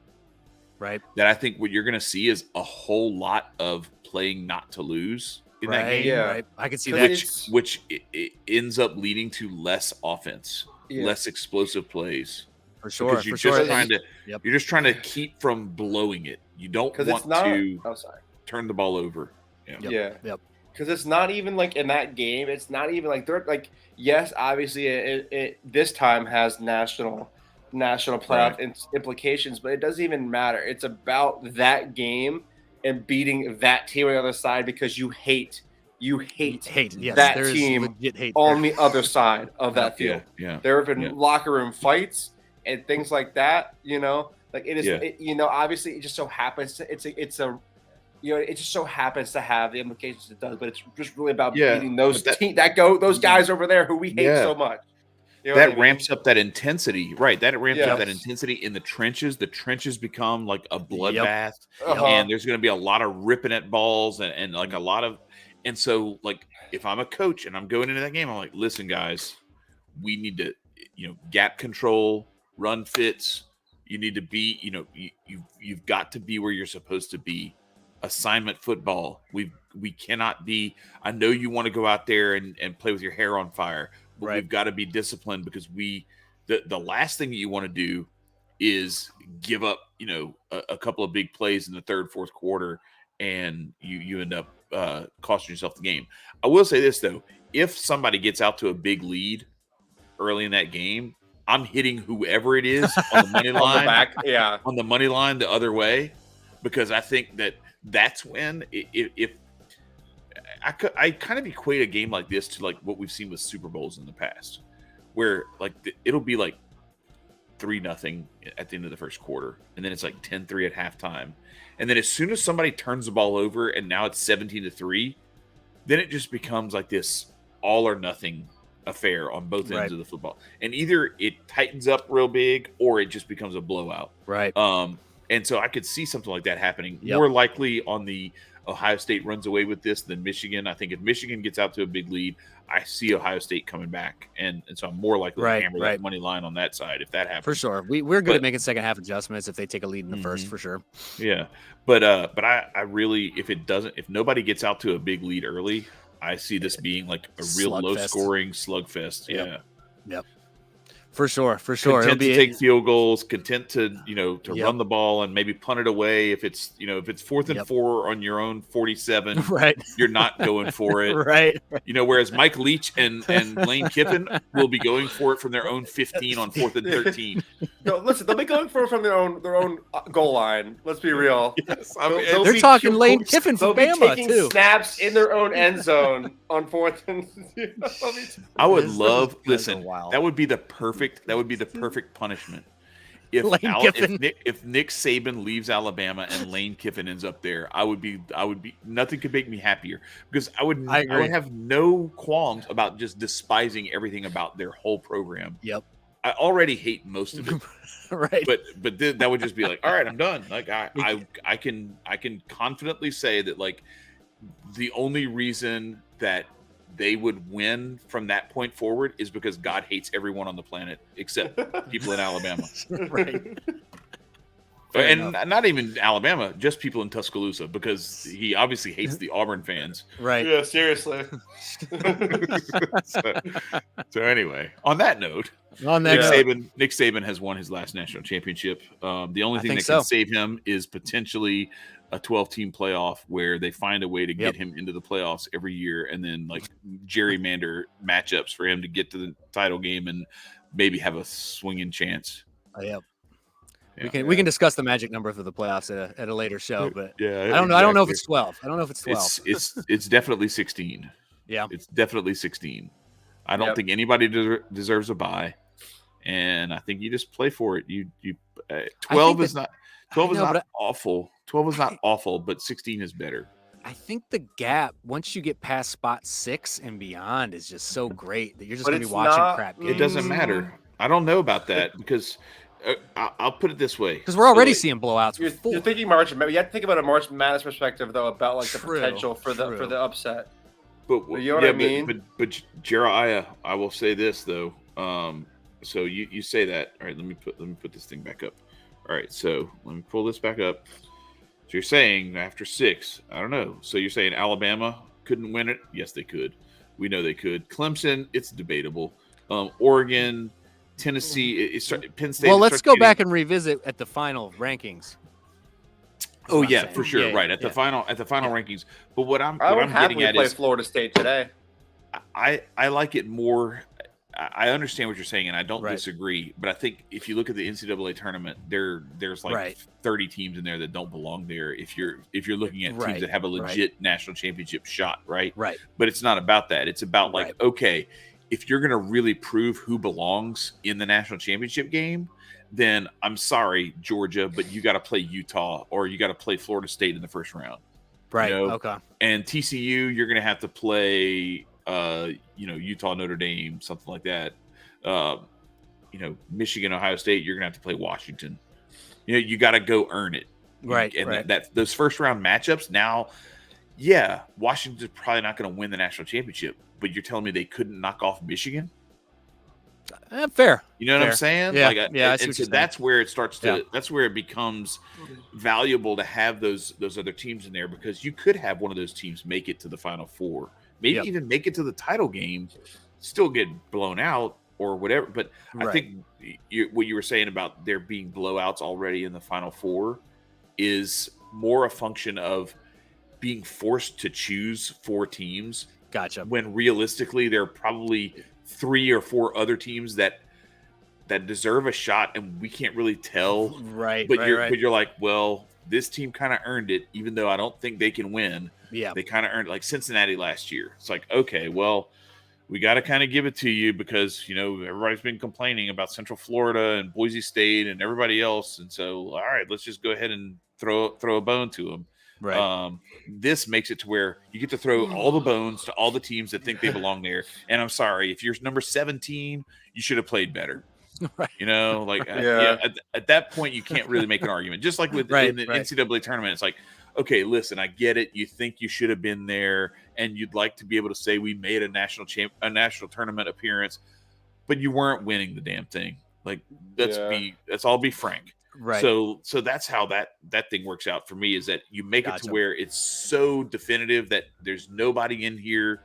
Right. That I think what you're going to see is a whole lot of playing not to lose in that game. Yeah. Right. I can see that. Which it ends up leading to less offense, less explosive plays. For sure. Because you're just trying to keep from blowing it. You don't want to turn the ball over. Yeah. Because it's not even like in that game. It's not even like they're like, yes, obviously it this time has national playoff implications, but it doesn't even matter. It's about that game and beating that team on the other side because you hate that team on the other side of that field. Yeah. There have been locker room fights and things like that. Like it is. Obviously, it just so happens it just so happens to have the implications it does. But it's just really about beating those those guys over there who we hate so much. That ramps up that intensity, right? That ramps up that intensity in the trenches. The trenches become like a bloodbath, and there's going to be a lot of ripping at balls and like a lot of. And so, like, if I'm a coach and I'm going into that game, I'm like, listen, guys, we need to, gap control, run fits. You need to be, you've got to be where you're supposed to be. Assignment football. We cannot be. I know you want to go out there and play with your hair on fire. But we've got to be disciplined because the last thing that you want to do is give up, a couple of big plays in the third, fourth quarter and you end up costing yourself the game. I will say this though: if somebody gets out to a big lead early in that game, I'm hitting whoever it is on the money line on the back. Yeah. on the money line the other way, because I think that's when if I kind of equate a game like this to like what we've seen with Super Bowls in the past, where like it'll be like 3-0 at the end of the first quarter, and then it's like 10-3 at halftime, and then as soon as somebody turns the ball over and now it's 17-3, then it just becomes like this all or nothing affair on both ends of the football, and either it tightens up real big or it just becomes a blowout. Right. And so I could see something like that happening more likely on the Ohio State runs away with this than Michigan. I think if Michigan gets out to a big lead, I see Ohio State coming back, and so I'm more likely to hammer that money line on that side if that happens. For sure, we're good at making second half adjustments if they take a lead in the first, for sure. Yeah, but I really, if nobody gets out to a big lead early, I see this being like a real low scoring slugfest. Yep. For sure. Content to take field goals, content to run the ball and maybe punt it away. If it's 4th and 4 on your own 47, you're not going for it. Right. Whereas Mike Leach and Lane Kiffin will be going for it from their own 15 on 4th and 13. No, listen, they'll be going for it from their own goal line. Let's be real. Yes, they're talking Lane Kiffin from Bama taking snaps in their own end zone on 4th and. I would love. Listen, that would be the perfect punishment if Nick Saban leaves Alabama and Lane Kiffin ends up there. I would be nothing could make me happier, because I would have no qualms about just despising everything about their whole program. Yep. I already hate most of it. Right. But then that would just be like, all right, I'm done. Like I can confidently say that like the only reason that they would win from that point forward is because God hates everyone on the planet except people in Alabama. Right. And not even Alabama, just people in Tuscaloosa, because he obviously hates the Auburn fans. Right. Yeah, seriously. So anyway, on that note, Nick Saban has won his last national championship. The only thing that can save him is potentially a 12-team playoff where they find a way to get him into the playoffs every year, and then like gerrymander matchups for him to get to the title game and maybe have a swinging chance. We can discuss the magic number for the playoffs at a later show, but I don't know if it's 12. I don't know if it's 12. It's definitely 16. Yeah, it's definitely 16. I don't think anybody deserves a bye, and I think you just play for it. 12 is not awful. 12 is not awful, but 16 is better. I think the gap once you get past spot 6 and beyond is just so great that you're just going to be watching crap games. It doesn't matter. I don't know about that because I'll put it this way. Because we're already seeing blowouts. You're thinking March. You have to think about a March Madness perspective though, about like the potential for the upset. But you know what I mean? But JereXiah, I will say this though. So you say that. All right, let me put this thing back up. All right, so let me pull this back up. So you're saying after 6, I don't know. So you're saying Alabama couldn't win it? Yes, they could. We know they could. Clemson, it's debatable. Oregon, Tennessee, Penn State. Well, let's go back and revisit at the final rankings. Oh yeah, for sure. Right at the final rankings. But what I'm getting at is Florida State today. I like it more. I understand what you're saying, and I don't disagree. But I think if you look at the NCAA tournament, there's like 30 teams in there that don't belong there. If you're looking at teams that have a legit national championship shot, right? But it's not about that. It's about like, okay, if you're going to really prove who belongs in the national championship game, then I'm sorry, Georgia, but you got to play Utah or you got to play Florida State in the first round. Right. You know? Okay. And TCU, you're going to have to play Utah, Notre Dame, something like that. Michigan, Ohio State, you're gonna have to play Washington. You got to go earn it, right? And that those first round matchups. Now, Washington's probably not going to win the national championship, but you're telling me they couldn't knock off Michigan? Fair. You know what I'm saying? Yeah. So that's where it starts to. That's where it becomes valuable to have those other teams in there, because you could have one of those teams make it to the Final Four. Maybe even make it to the title game, still get blown out or whatever. But I think what you were saying about there being blowouts already in the Final Four is more a function of being forced to choose 4 teams. Gotcha. When realistically, there are probably 3 or 4 other teams that deserve a shot, and we can't really tell. Right. But you're like, well, this team kind of earned it, even though I don't think they can win. Yeah. They kind of earned it, like Cincinnati last year. It's like, okay, well, we got to kind of give it to you because, everybody's been complaining about Central Florida and Boise State and everybody else. And so, all right, let's just go ahead and throw a bone to them. Right. This makes it to where you get to throw all the bones to all the teams that think they belong there. And I'm sorry, if you're number 17, you should have played better. Right. At that point, you can't really make an argument. Just like in the NCAA tournament, it's like, okay, listen, I get it. You think you should have been there, and you'd like to be able to say we made a national tournament appearance, but you weren't winning the damn thing. Like, let's all be frank. Right. So that's how that thing works out for me, is that you make it to where it's so definitive that there's nobody in here,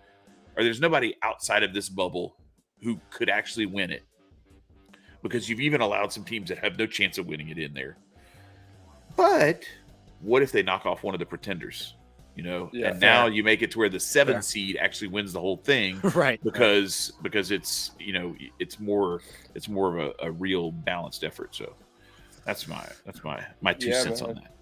or there's nobody outside of this bubble who could actually win it. Because you've even allowed some teams that have no chance of winning it in there. But what if they knock off one of the pretenders? Now you make it to where the 7 seed actually wins the whole thing, right? Because it's it's more of a real balanced effort. So that's my 2 cents on that.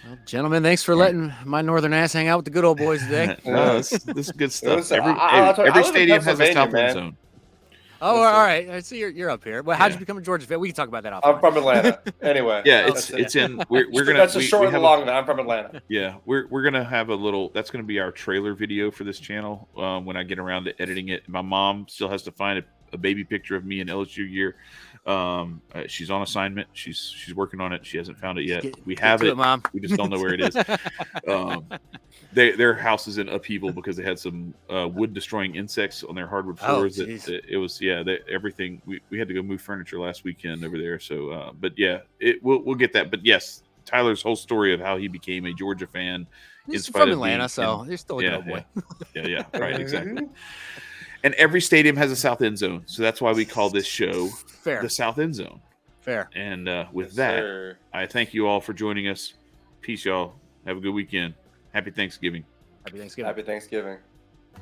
Well, gentlemen, thanks for letting my northern ass hang out with the good old boys today. This is good stuff. Every stadium has a South End zone. Oh, all right. I see you're up here. Well, how'd you become a Georgia fan? We can talk about that offline. I'm from Atlanta. Anyway. Yeah, it's in. We're gonna. That's a short and long. I'm from Atlanta. Yeah, we're gonna have a little. That's gonna be our trailer video for this channel. When I get around to editing it, my mom still has to find a baby picture of me in LSU year. She's on assignment. She's working on it. She hasn't found it yet. We have it, Mom. We just don't know where it is. Their house is in upheaval because they had some wood destroying insects on their hardwood floors. Everything. We had to go move furniture last weekend over there. So, but yeah, we'll get that. But yes, Tyler's whole story of how he became a Georgia fan. He's from Atlanta, so he's still a good boy. Yeah, right, exactly. And every stadium has a South End Zone, so that's why we call this show the South End Zone. Fair. And with that, I thank you all for joining us. Peace, y'all. Have a good weekend. Happy Thanksgiving. Happy Thanksgiving. Happy Thanksgiving.